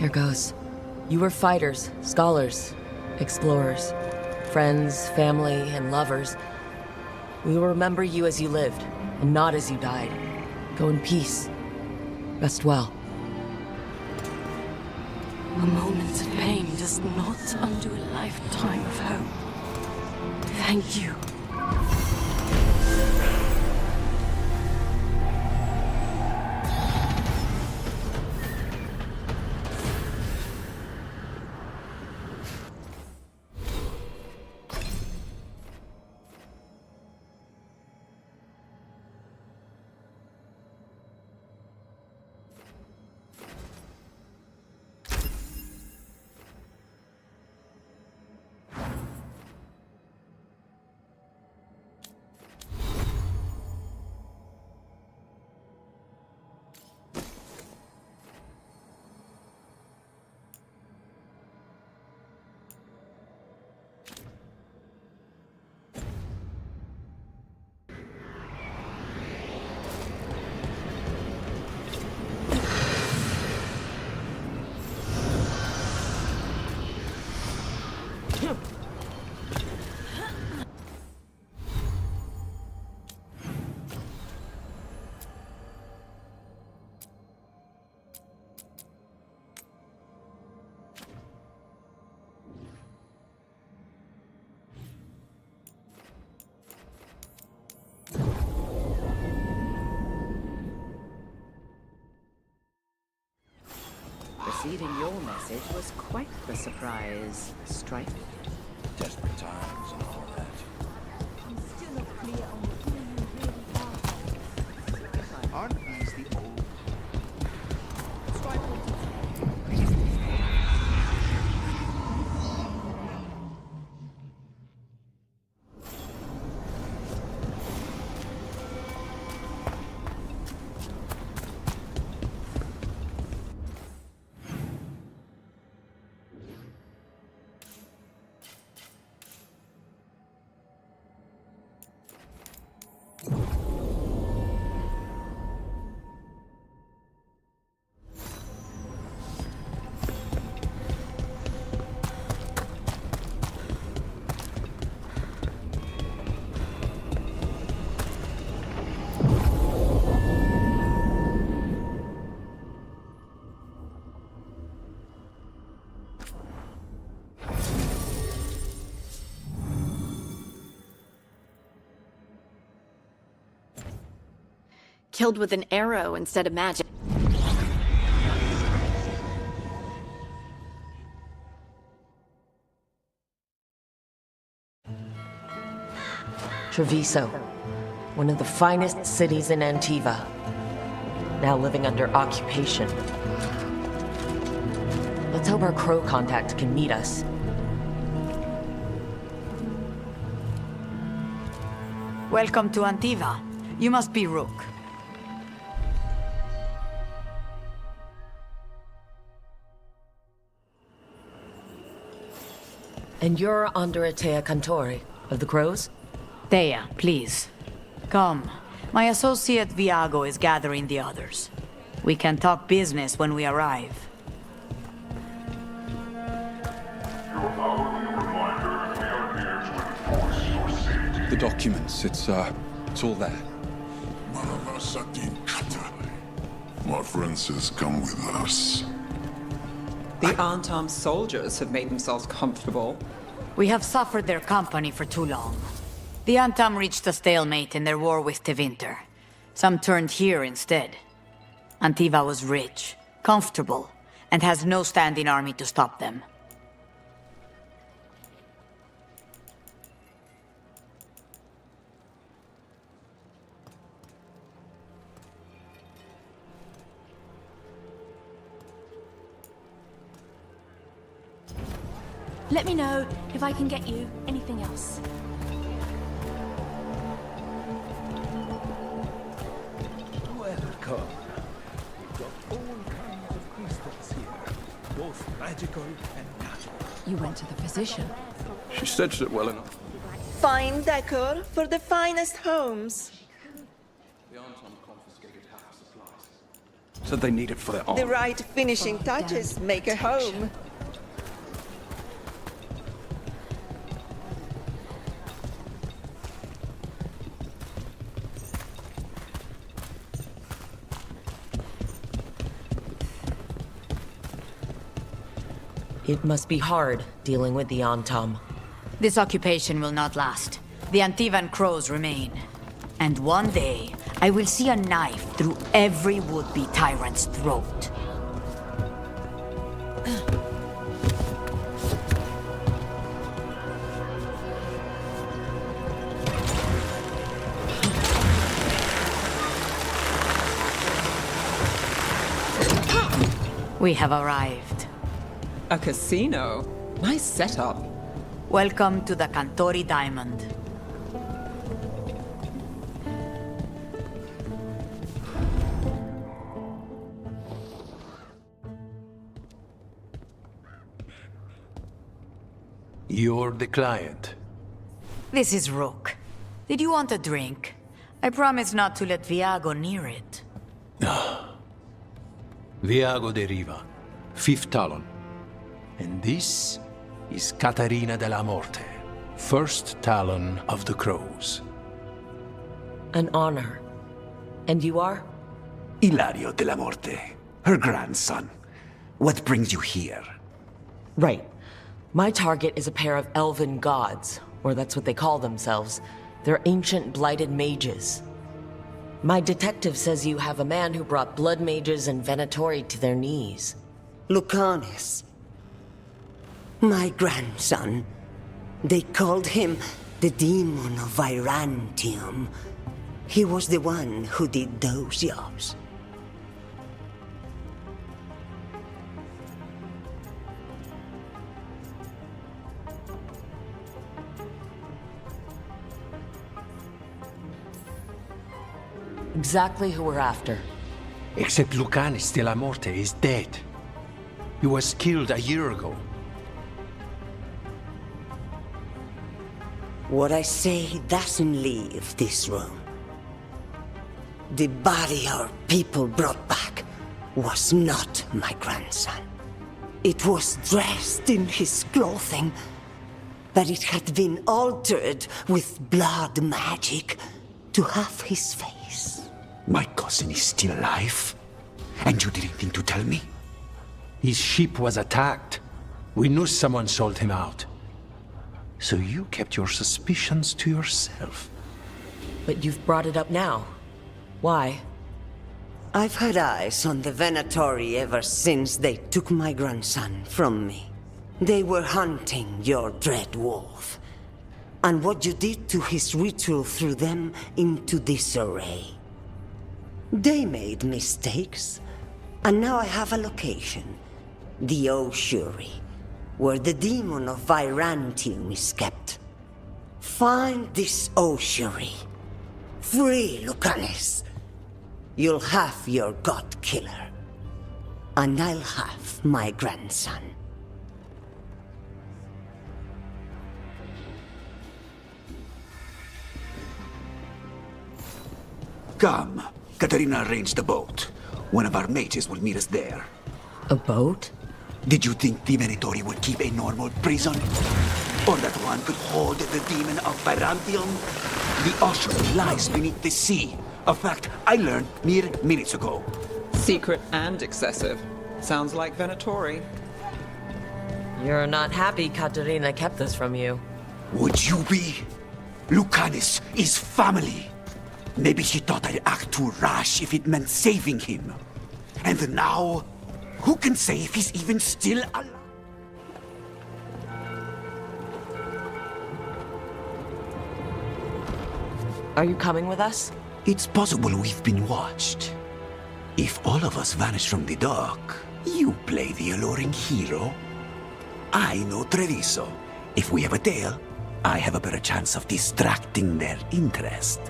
S3: Here goes. You were fighters, scholars, explorers, friends, family, and lovers. We will remember you as you lived, and not as you died. Go in peace. Rest well.
S19: A moment's pain does not undo a lifetime of hope. Thank you.
S6: Receiving your message was quite the surprise, Strife.
S18: Desperate times and all that.
S11: I'm still not clear on who you really are.
S17: Aren't these the old...
S1: Killed with an arrow instead of magic.
S3: Treviso, one of the finest cities in Antiva, now living under occupation. Let's hope our crow contact can meet us.
S7: Welcome to Antiva. You must be Rook.
S3: And you're Andrea Cantori, of the Crows?
S7: Thea, please. Come. My associate Viago is gathering the others. We can talk business when we arrive.
S20: The documents, it's all there.
S21: My friend says come with us.
S2: The unarmed soldiers have made themselves comfortable.
S7: We have suffered their company for too long. The Antam reached a stalemate in their war with Tevinter. Some turned here instead. Antiva was rich, comfortable, and has no standing army to stop them.
S11: Let me know if I can get you anything else.
S5: Welcome. We've got all kinds of crystals here, both magical and natural.
S22: You went to the physician.
S20: She stitched it well enough.
S23: Fine decor for the finest homes.
S20: The Anton confiscated half supplies.
S18: So they need it for their
S23: The
S18: arm.
S23: right finishing touches make a home.
S3: It must be hard dealing with the Antam.
S7: This occupation will not last. The Antivan crows remain. And one day, I will see a knife through every would-be tyrant's throat. We have arrived.
S2: A casino? Nice setup.
S7: Welcome to the Cantori Diamond.
S10: You're the client.
S7: This is Rook. Did you want a drink? I promise not to let Viago near it.
S10: Viago de Riva, 5th Talon. And this is Caterina de la Morte, 1st Talon of the Crows.
S3: An honor. And you are?
S4: Ilario de la Morte, her grandson. What brings you here?
S3: Right. My target is a pair of elven gods, or that's what they call themselves. They're ancient blighted mages. My detective says you have a man who brought blood mages and Venatori to their knees.
S8: Lucanus. My grandson. They called him the demon of Virantium. He was the one who did those jobs.
S3: Exactly who we're after.
S10: Except Lucanus de la Morte is dead. He was killed a year ago.
S8: What I say doesn't leave this room. The body our people brought back was not my grandson. It was dressed in his clothing, but it had been altered with blood magic to have his face.
S4: My cousin is still alive? And you didn't think to tell me?
S10: His ship was attacked. We knew someone sold him out. So you kept your suspicions to yourself.
S3: But you've brought it up now. Why?
S8: I've had eyes on the Venatori ever since they took my grandson from me. They were hunting your dread wolf. And what you did to his ritual threw them into disarray. They made mistakes, and now I have a location. The ossuary, where the demon of Virantium is kept. Find this ossuary. Free Lucanus. You'll have your god killer. And I'll have my grandson.
S4: Come. Katerina arranged a boat. One of our mages will meet us there.
S3: A boat?
S4: Did you think the Venatori would keep a normal prison? Or that one could hold the demon of Virantium? The ossuary lies beneath the sea. A fact I learned mere minutes ago.
S2: Secret and excessive. Sounds like Venatori.
S3: You're not happy Katerina kept this from you.
S4: Would you be? Lucanus is family. Maybe she thought I'd act too rash if it meant saving him. And now, who can say if he's even still alive?
S3: Are you coming with us?
S4: It's possible we've been watched. If all of us vanish from the dock, you play the alluring hero. I know Treviso. If we have a tail, I have a better chance of distracting their interest.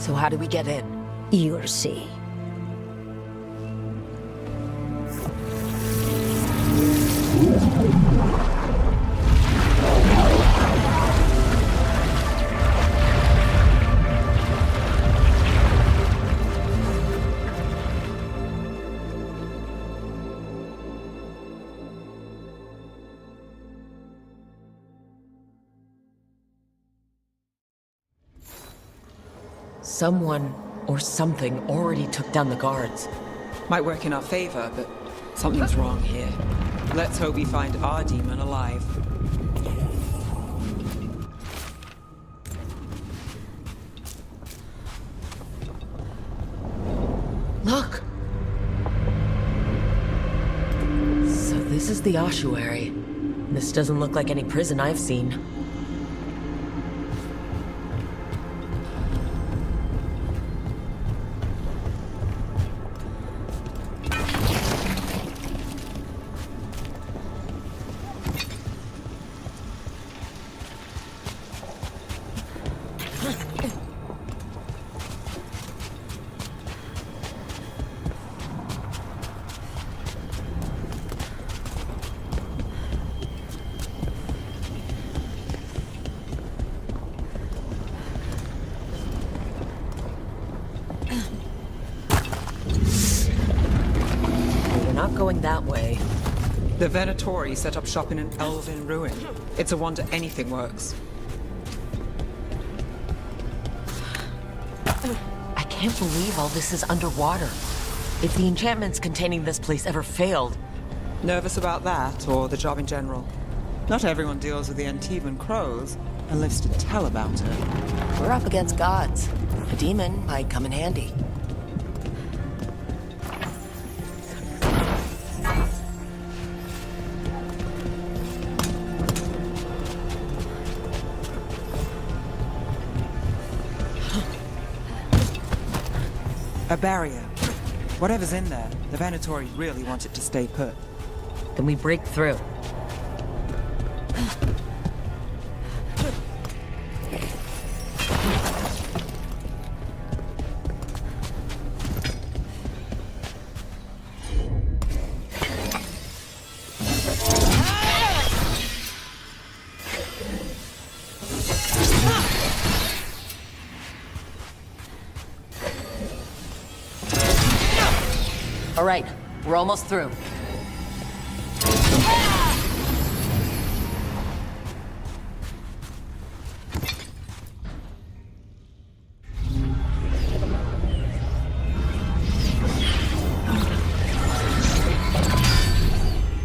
S3: So how do we get in?
S12: You'll see.
S3: Someone or something already took down the guards.
S2: Might work in our favor, but something's wrong here. Let's hope we find our demon alive.
S3: Look! So this is the ossuary. This doesn't look like any prison I've seen. Going that way.
S2: The Venatori set up shop in an elven ruin. It's a wonder anything works.
S3: I can't believe all this is underwater. If the enchantments containing this place ever failed...
S2: Nervous about that, or the job in general? Not everyone deals with the Antivan crows and lives to tell about it.
S3: We're up against gods. A demon might come in handy.
S2: A barrier. Whatever's in there, the Venatori really want it to stay put.
S3: Then we break through. All right, we're almost through.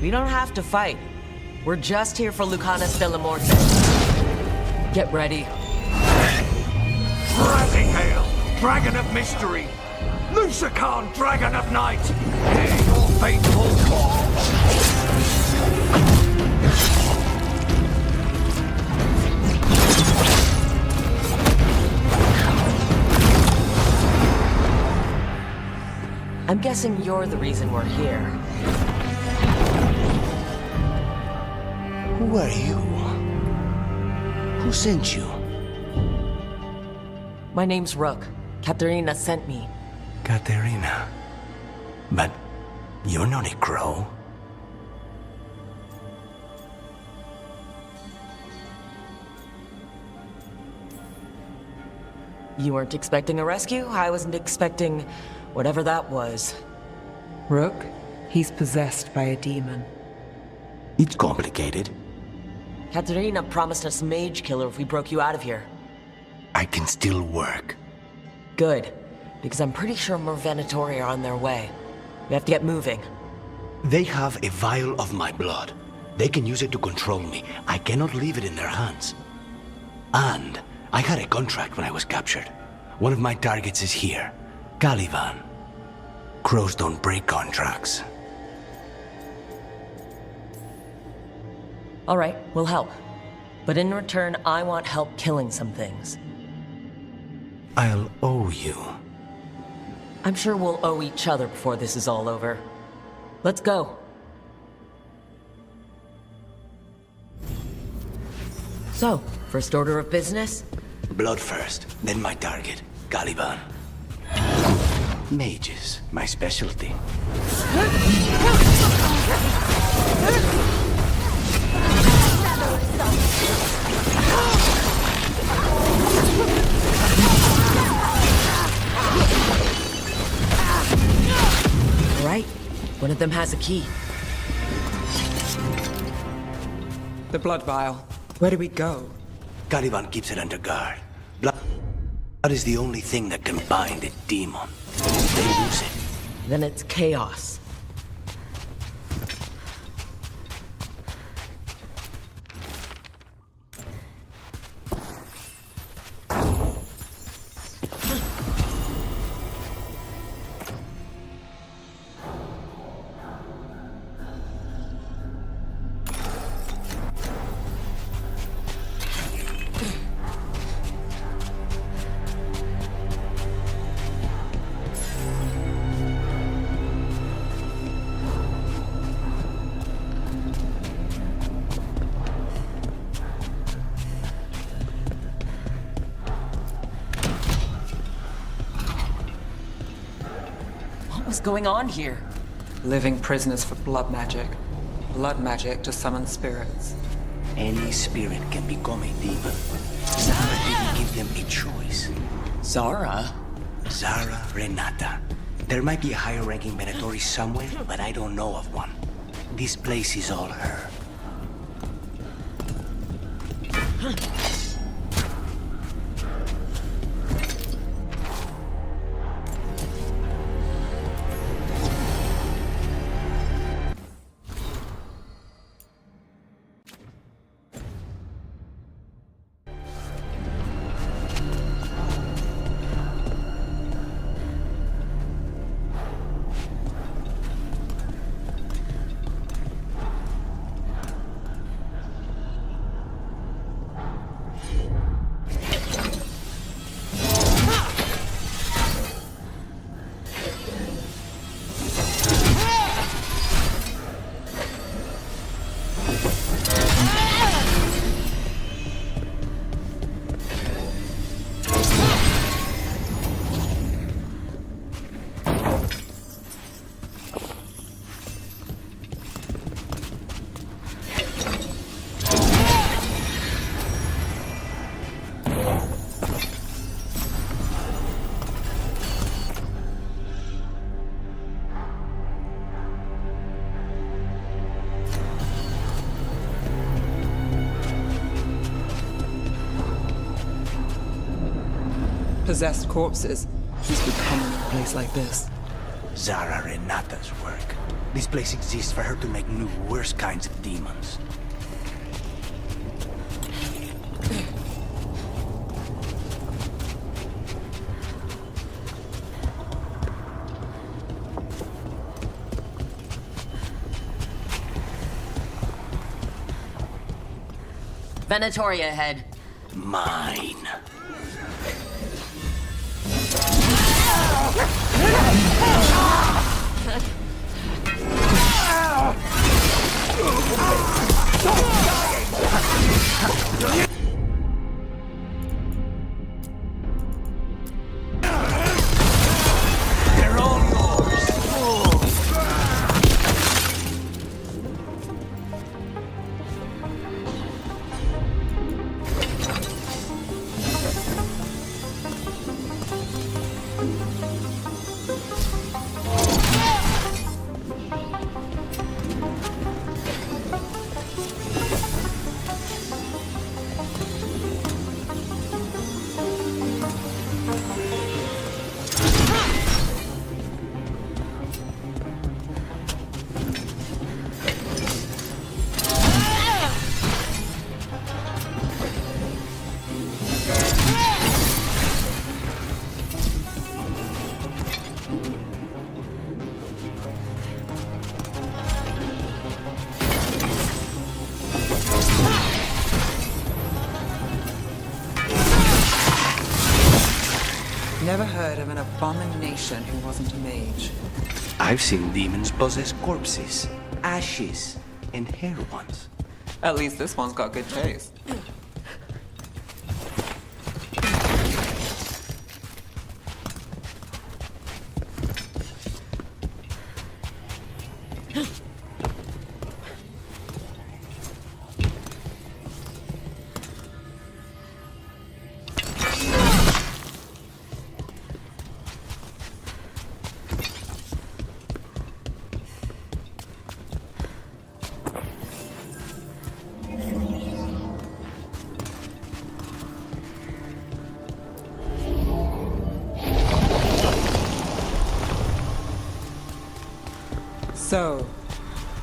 S3: We don't have to fight. We're just here for Lucanas de la Morte. Get ready.
S13: Rising hail, dragon of mystery! Lucican, dragon of night! Hear your faithful call!
S3: I'm guessing you're the reason we're here.
S4: Who are you? Who sent you?
S3: My name's Rook. Katerina sent me.
S4: Katerina. But you're not a crow.
S3: You weren't expecting a rescue? I wasn't expecting whatever that was.
S2: Rook, he's possessed by a demon.
S4: It's complicated.
S3: Katerina promised us Mage Killer if we broke you out of here.
S4: I can still work.
S3: Good. Because I'm pretty sure more Venatori are on their way. We have to get moving.
S4: They have a vial of my blood. They can use it to control me. I cannot leave it in their hands. And I had a contract when I was captured. One of my targets is here. Caliban. Crows don't break contracts.
S3: All right, we'll help. But in return, I want help killing some things.
S4: I'll owe you.
S3: I'm sure we'll owe each other before this is all over. Let's go. So, first order of business?
S4: Blood first, then my target. Caliban. Mages, my specialty.
S3: Right. One of them has a key.
S2: The blood vial. Where do we go?
S4: Caliban keeps it under guard. Blood is the only thing that can bind a demon. If they lose it,
S3: Then it's chaos.
S2: What's going on here? Living prisoners for blood magic. Blood magic to summon spirits.
S4: any spirit can become a demon. Zara didn't give them a choice.
S5: Zara?
S4: Zara Renata. There might be a higher-ranking Venatori somewhere, but I don't know of one. This place is all her.
S2: Possessed corpses. This would come in a place like this.
S4: Zara Renata's work. This place exists for her to make new, worse kinds of demons.
S3: Venatori ahead.
S4: Mine. They're all yours.
S2: Never heard of an abomination who wasn't a mage.
S4: I've seen demons possess corpses, ashes, and hair ones.
S2: At least this one's got good taste. So,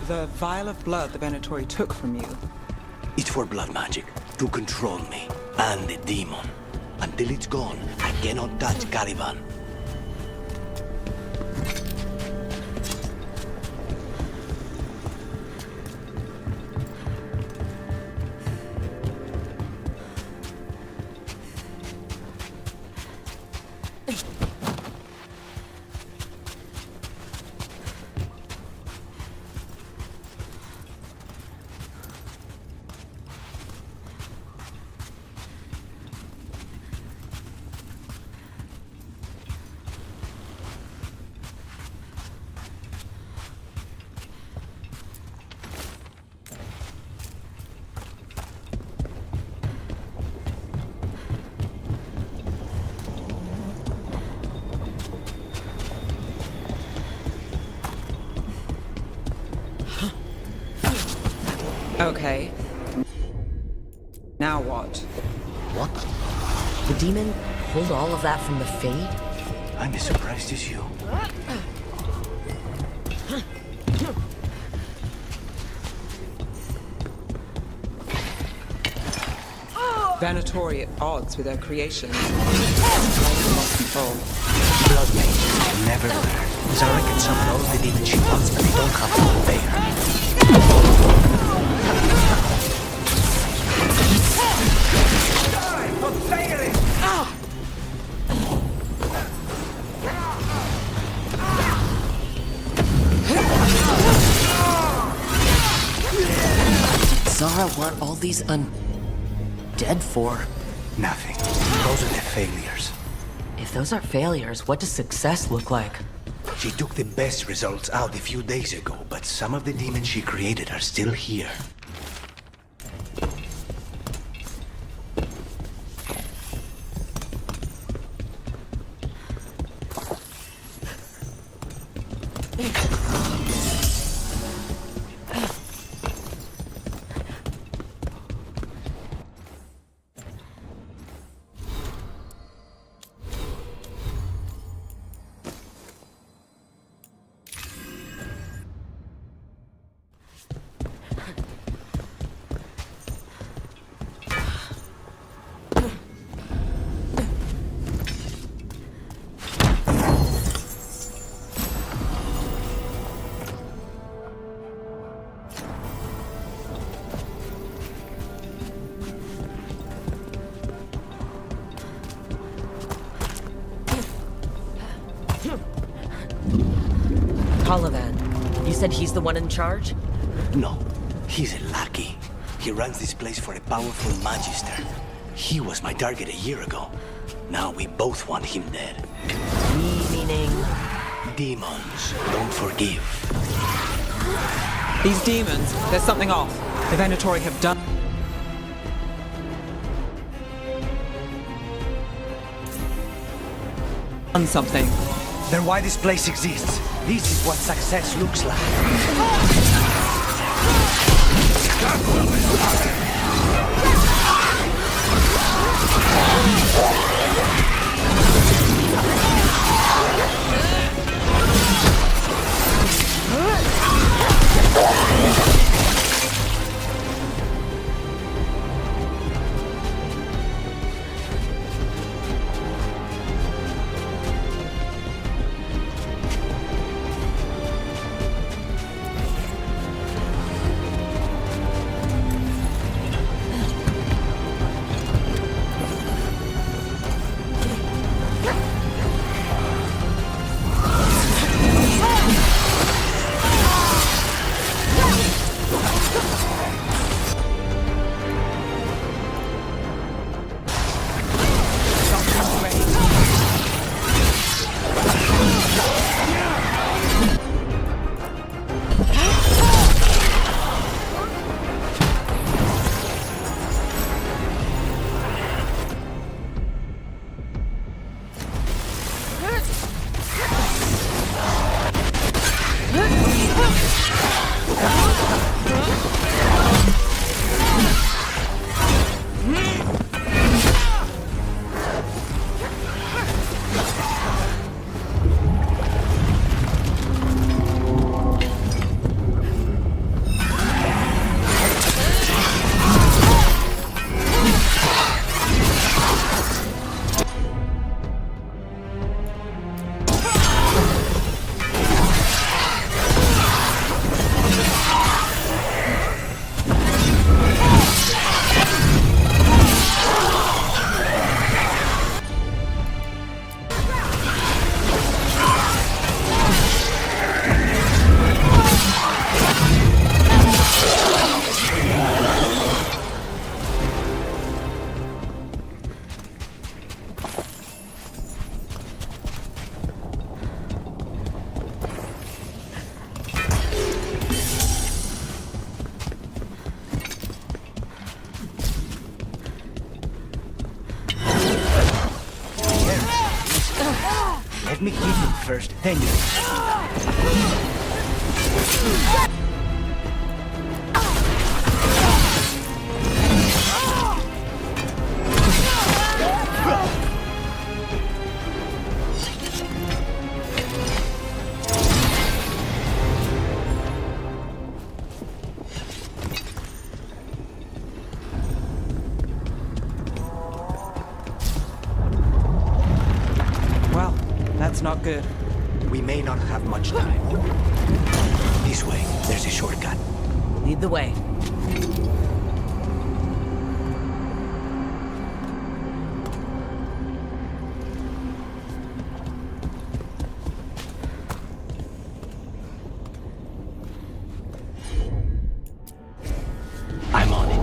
S2: the vial of blood the Venatori took from you.
S4: It's for blood magic, to control me, and the demon. Until it's gone, I cannot touch Caliban.
S2: Okay. Now what?
S3: What? The demon pulled all of that from the Fade?
S4: I'm as surprised as you.
S2: Venatori at odds with their creations. Lost control.
S4: Blood mage, never learn. Zara can summon all the demons she wants, but they don't have to obey her.
S3: Zara want all these undead for?
S4: Nothing. Those are the failures.
S3: If those are failures, what does success look like?
S4: She took the best results out a few days ago, but some of the demons she created are still here.
S3: Caliban, you said he's the one in charge?
S4: No, he's a lackey. He runs this place for a powerful magister. He was my target a year ago. Now we both want him dead.
S3: Meaning?
S4: Demons don't forgive.
S2: These demons, there's something off. The Venatori have done something.
S4: They're why this place exists. This is what success looks like.
S5: Let me hit him first, then you.
S2: That's not good.
S5: We may not have much time. This way, there's a shortcut.
S3: Lead the way.
S5: I'm on it.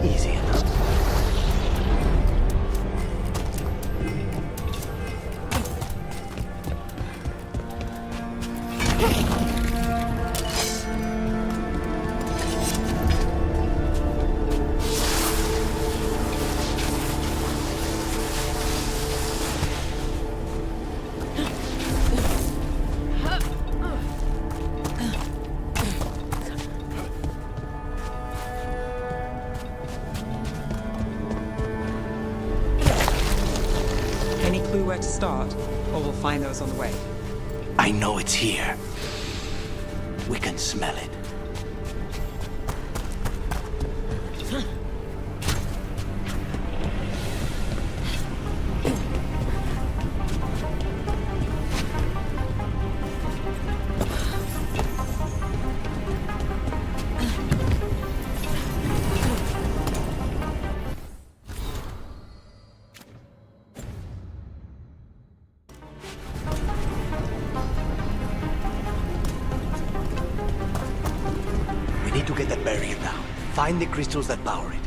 S5: Easy enough.
S2: Any clue where to start? Or we'll find those on the way.
S5: I know it's here. We can smell it. We need to get that barrier down. Find the crystals that power it.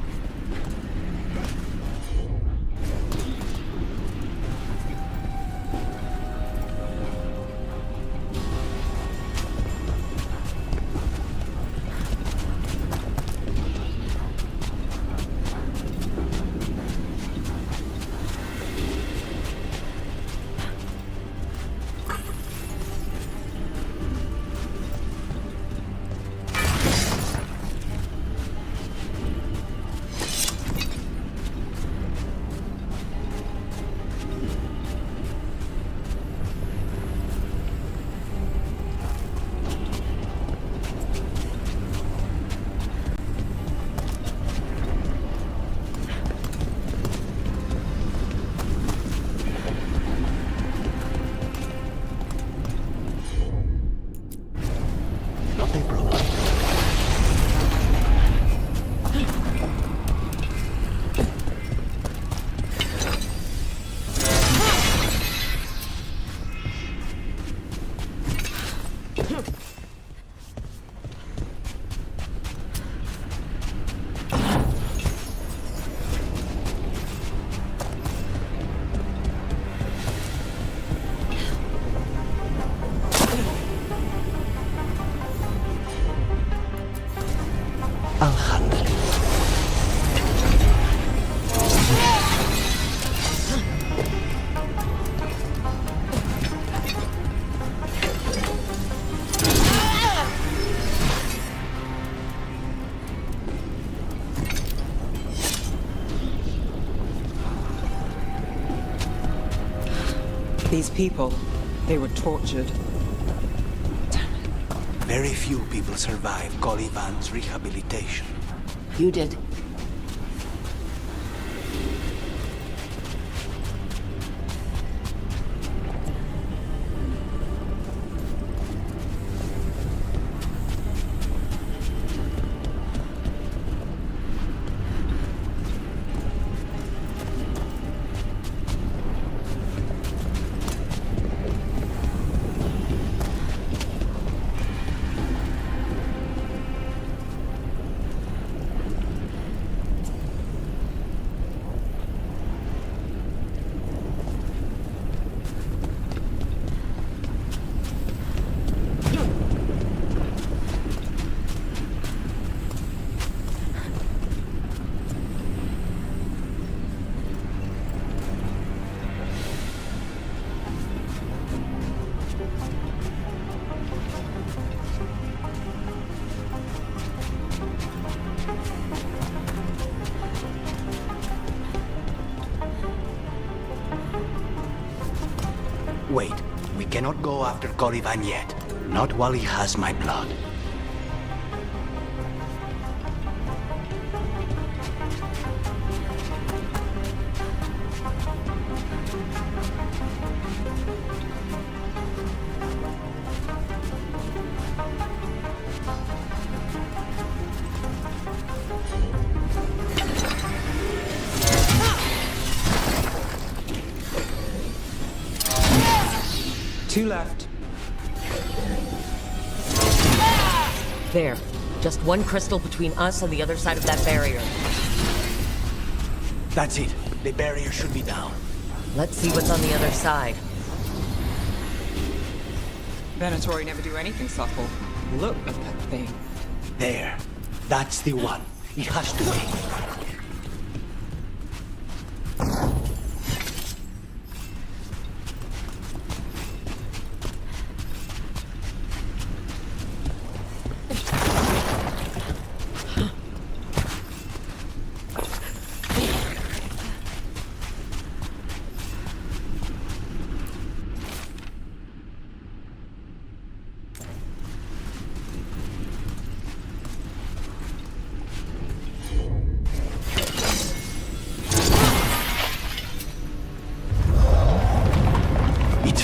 S5: I'll handle it.
S2: These people, they were tortured.
S5: Very few people survive Caliban's rehabilitation.
S3: You did.
S4: cannot go after Caliban yet. Not while he has my blood.
S2: Two left.
S3: There. Just one crystal between us and the other side of that barrier.
S4: That's it. The barrier should be down.
S3: Let's see what's on the other side.
S2: Venatori never do anything subtle. Look at that thing.
S4: There. That's the one. It has to be.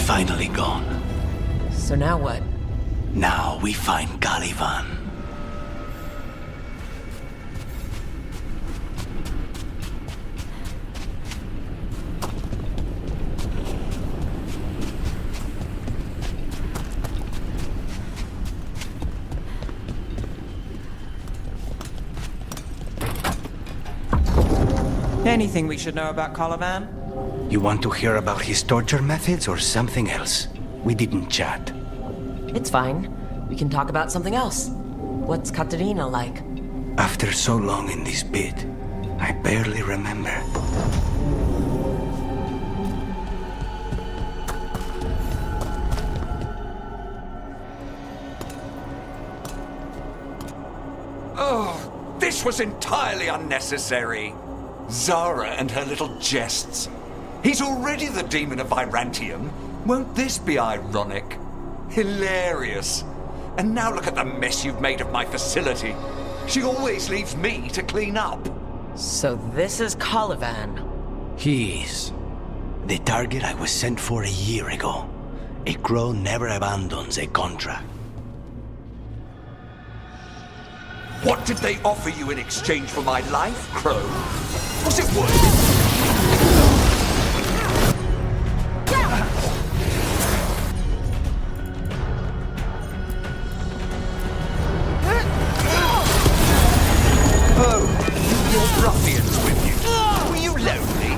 S4: Finally gone.
S3: So now what?
S4: Now we find Caliban.
S2: Anything we should know about Caliban?
S4: You want to hear about his torture methods or something else? We didn't chat.
S3: It's fine. We can talk about something else. What's Katerina like?
S4: After so long in this bit, I barely remember.
S13: Oh, this was entirely unnecessary. Zara and her little jests. He's already the demon of Virantium. Won't this be ironic? Hilarious. And now look at the mess you've made of my facility. She always leaves me to clean up.
S3: So this is Caliban.
S4: He is. The target I was sent for a year ago. A crow never abandons a contract.
S13: What did they offer you in exchange for my life, Crow? Was it worth it? Oh, your ruffians with you. Were you lonely?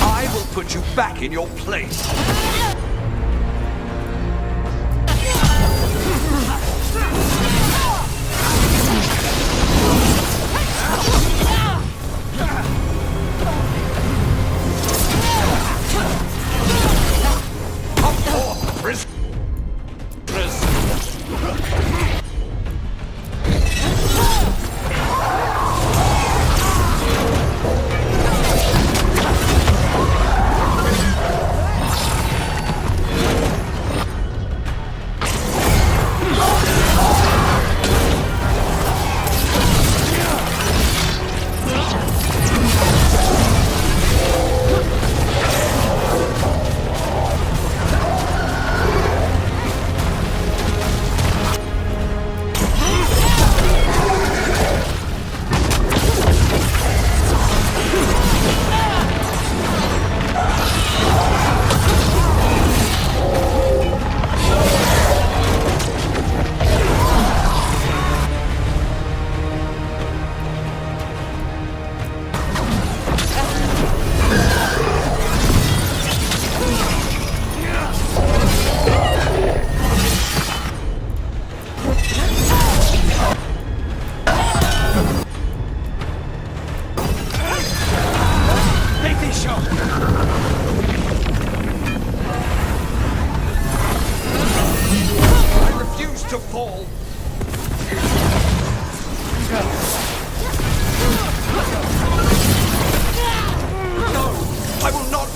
S13: I will put you back in your place.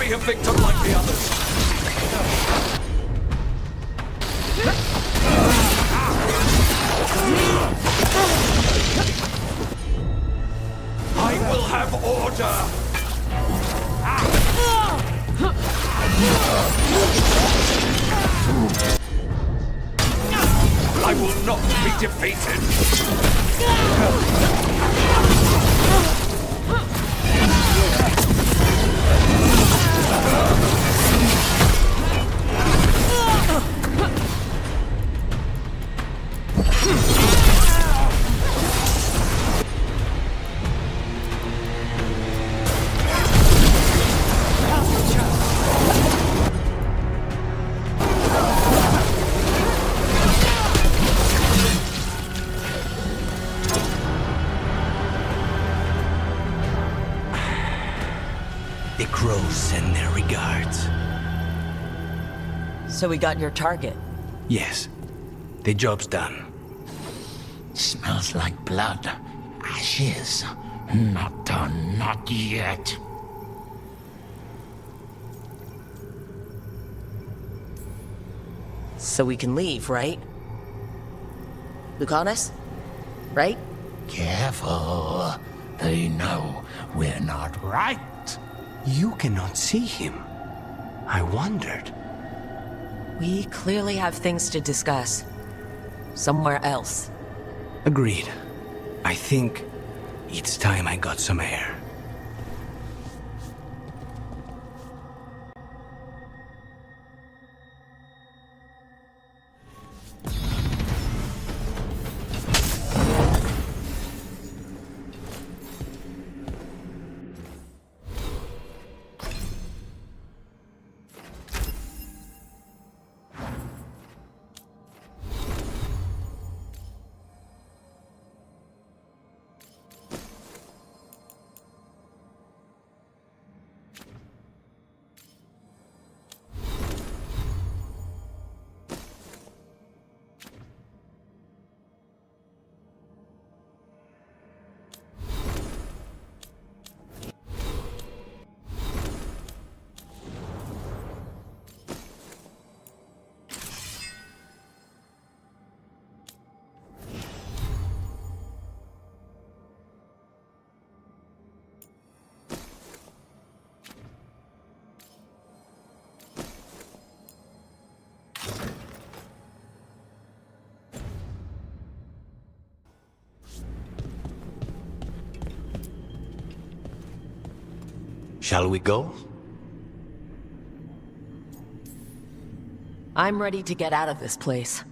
S12: be a victim like the others.
S13: will not be defeated!
S4: The crows send their regards.
S3: So we got your target.
S4: Yes. The job's done.
S18: Smells like blood. Ashes. Not done, not yet.
S3: So we can leave, right? Lucanus? Right?
S18: Careful. They know we're not right.
S4: You cannot see him. I wondered.
S3: We clearly have things to discuss. Somewhere else.
S4: Agreed. I think it's time I got some air. Shall we go?
S3: I'm ready to get out of this place.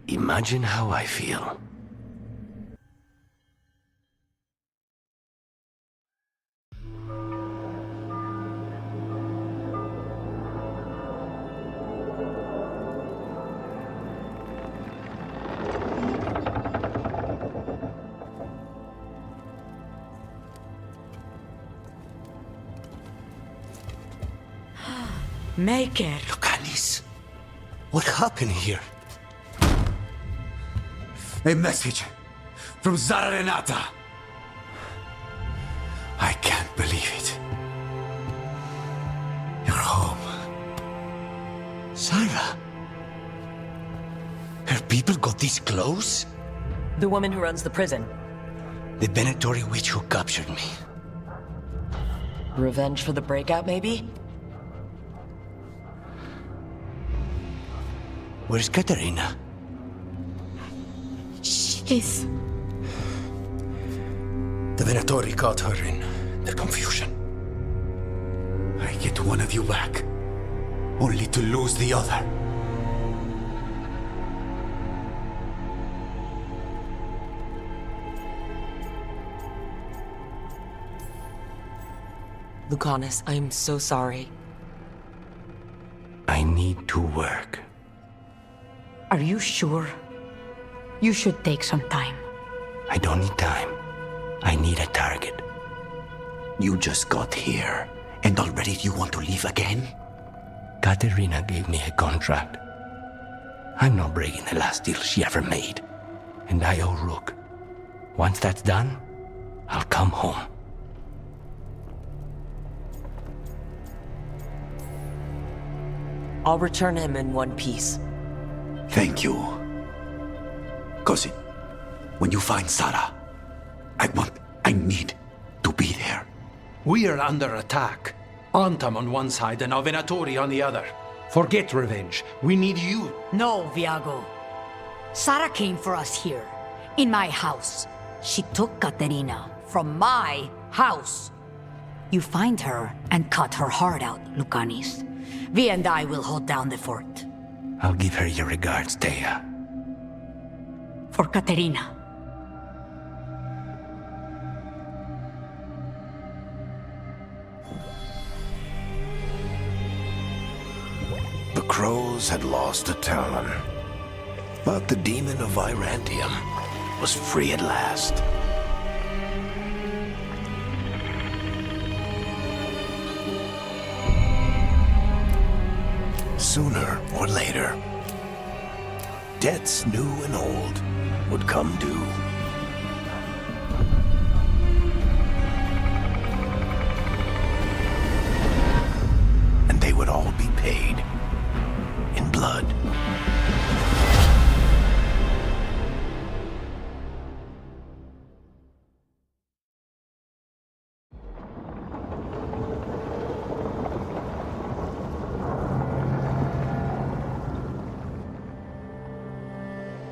S4: Imagine how I feel.
S7: Make it.
S4: Lucanis, what happened here? A message from Zara Renata. I can't believe it. You're home. Zara? Her people got this close?
S3: The woman who runs the prison.
S4: The Venatori witch who captured me.
S3: Revenge for the breakout, maybe?
S4: Where's Katerina?
S19: She's...
S4: The Venatori caught her in their confusion. I get one of you back, only to lose the other.
S3: Lucanus, I'm so sorry.
S4: I need to work.
S7: Are you sure? You should take some time.
S4: I don't need time. I need a target. You just got here, and already you want to leave again? Katerina gave me a contract. I'm not breaking the last deal she ever made. And I owe Rook. Once that's done, I'll come home.
S3: I'll return him in one piece.
S4: Thank you. Cousin, when you find Sarah, I need to be there.
S10: We are under attack. Antam on one side and Venatori on the other. Forget revenge. We need you.
S7: No, Viago. Sarah came for us here, in my house. She took Katerina from my house. You find her and cut her heart out, Lucanis. Vi and I will hold down the fort.
S4: I'll give her your regards, Dea.
S7: For Katerina.
S4: The crows had lost a talon, but the demon of Virantium was free at last. Sooner or later, debts new and old would come due. And they would all be paid in blood.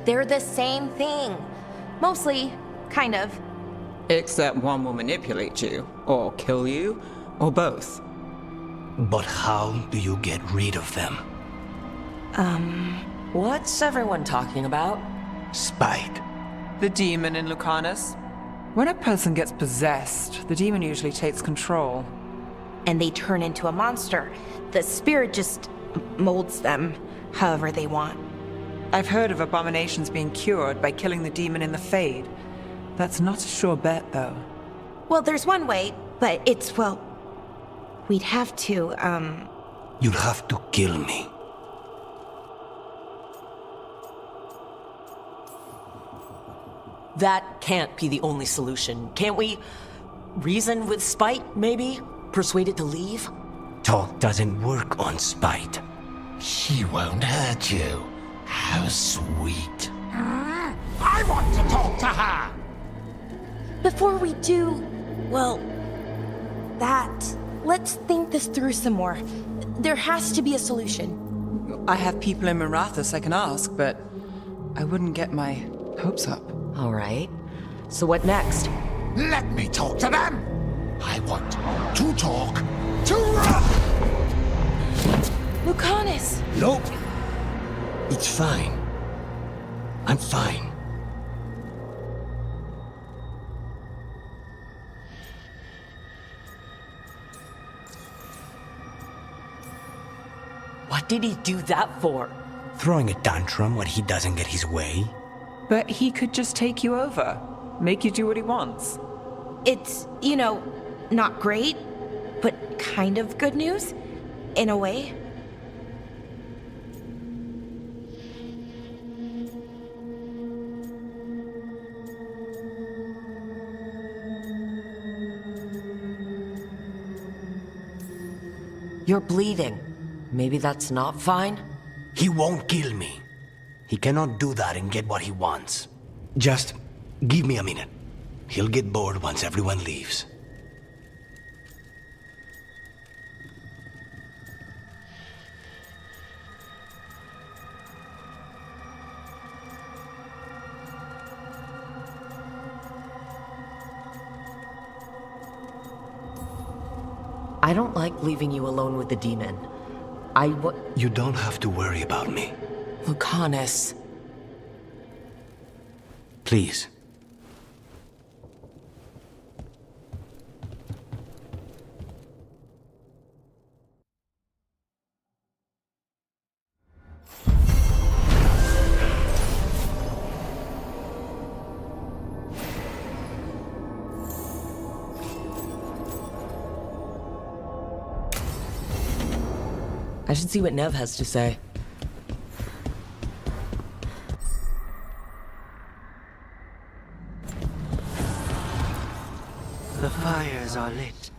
S12: They're the same thing. Mostly, kind of.
S2: Except one will manipulate you, or kill you, or both.
S4: But how do you get rid of them?
S3: What's everyone talking about?
S4: Spite.
S2: The demon in Lucanus. When a person gets possessed, the demon usually takes control.
S12: And they turn into a monster. The spirit just molds them however they want.
S2: I've heard of abominations being cured by killing the demon in the Fade. That's not a sure bet, though.
S12: Well, there's one way, but it's, well... We'd have to,
S4: You'll have to kill me.
S3: That can't be the only solution. Can't we reason with Spite, maybe? Persuade it to leave?
S4: Talk doesn't work on Spite.
S18: She won't hurt you. How sweet. I want to talk to her!
S12: Before we do, well, let's think this through some more. There has to be a solution.
S2: I have people in Marathas I can ask, but I wouldn't get my hopes up.
S3: All right. So what next?
S18: Let me talk to them! I want to talk to...
S12: Lucanus!
S4: Nope. It's fine. I'm fine.
S3: What did he do that for?
S4: Throwing a tantrum when he doesn't get his way?
S2: But he could just take you over. Make you do what he wants.
S12: It's, not great, but kind of good news, in a way.
S3: You're bleeding. Maybe that's not fine?
S4: He won't kill me. He cannot do that and get what he wants. Just give me a minute. He'll get bored once everyone leaves.
S3: I don't like leaving you alone with the demon.
S4: You don't have to worry about me.
S3: Lucanus.
S4: Please.
S3: I should see what Nev has to say.
S8: The fires are lit.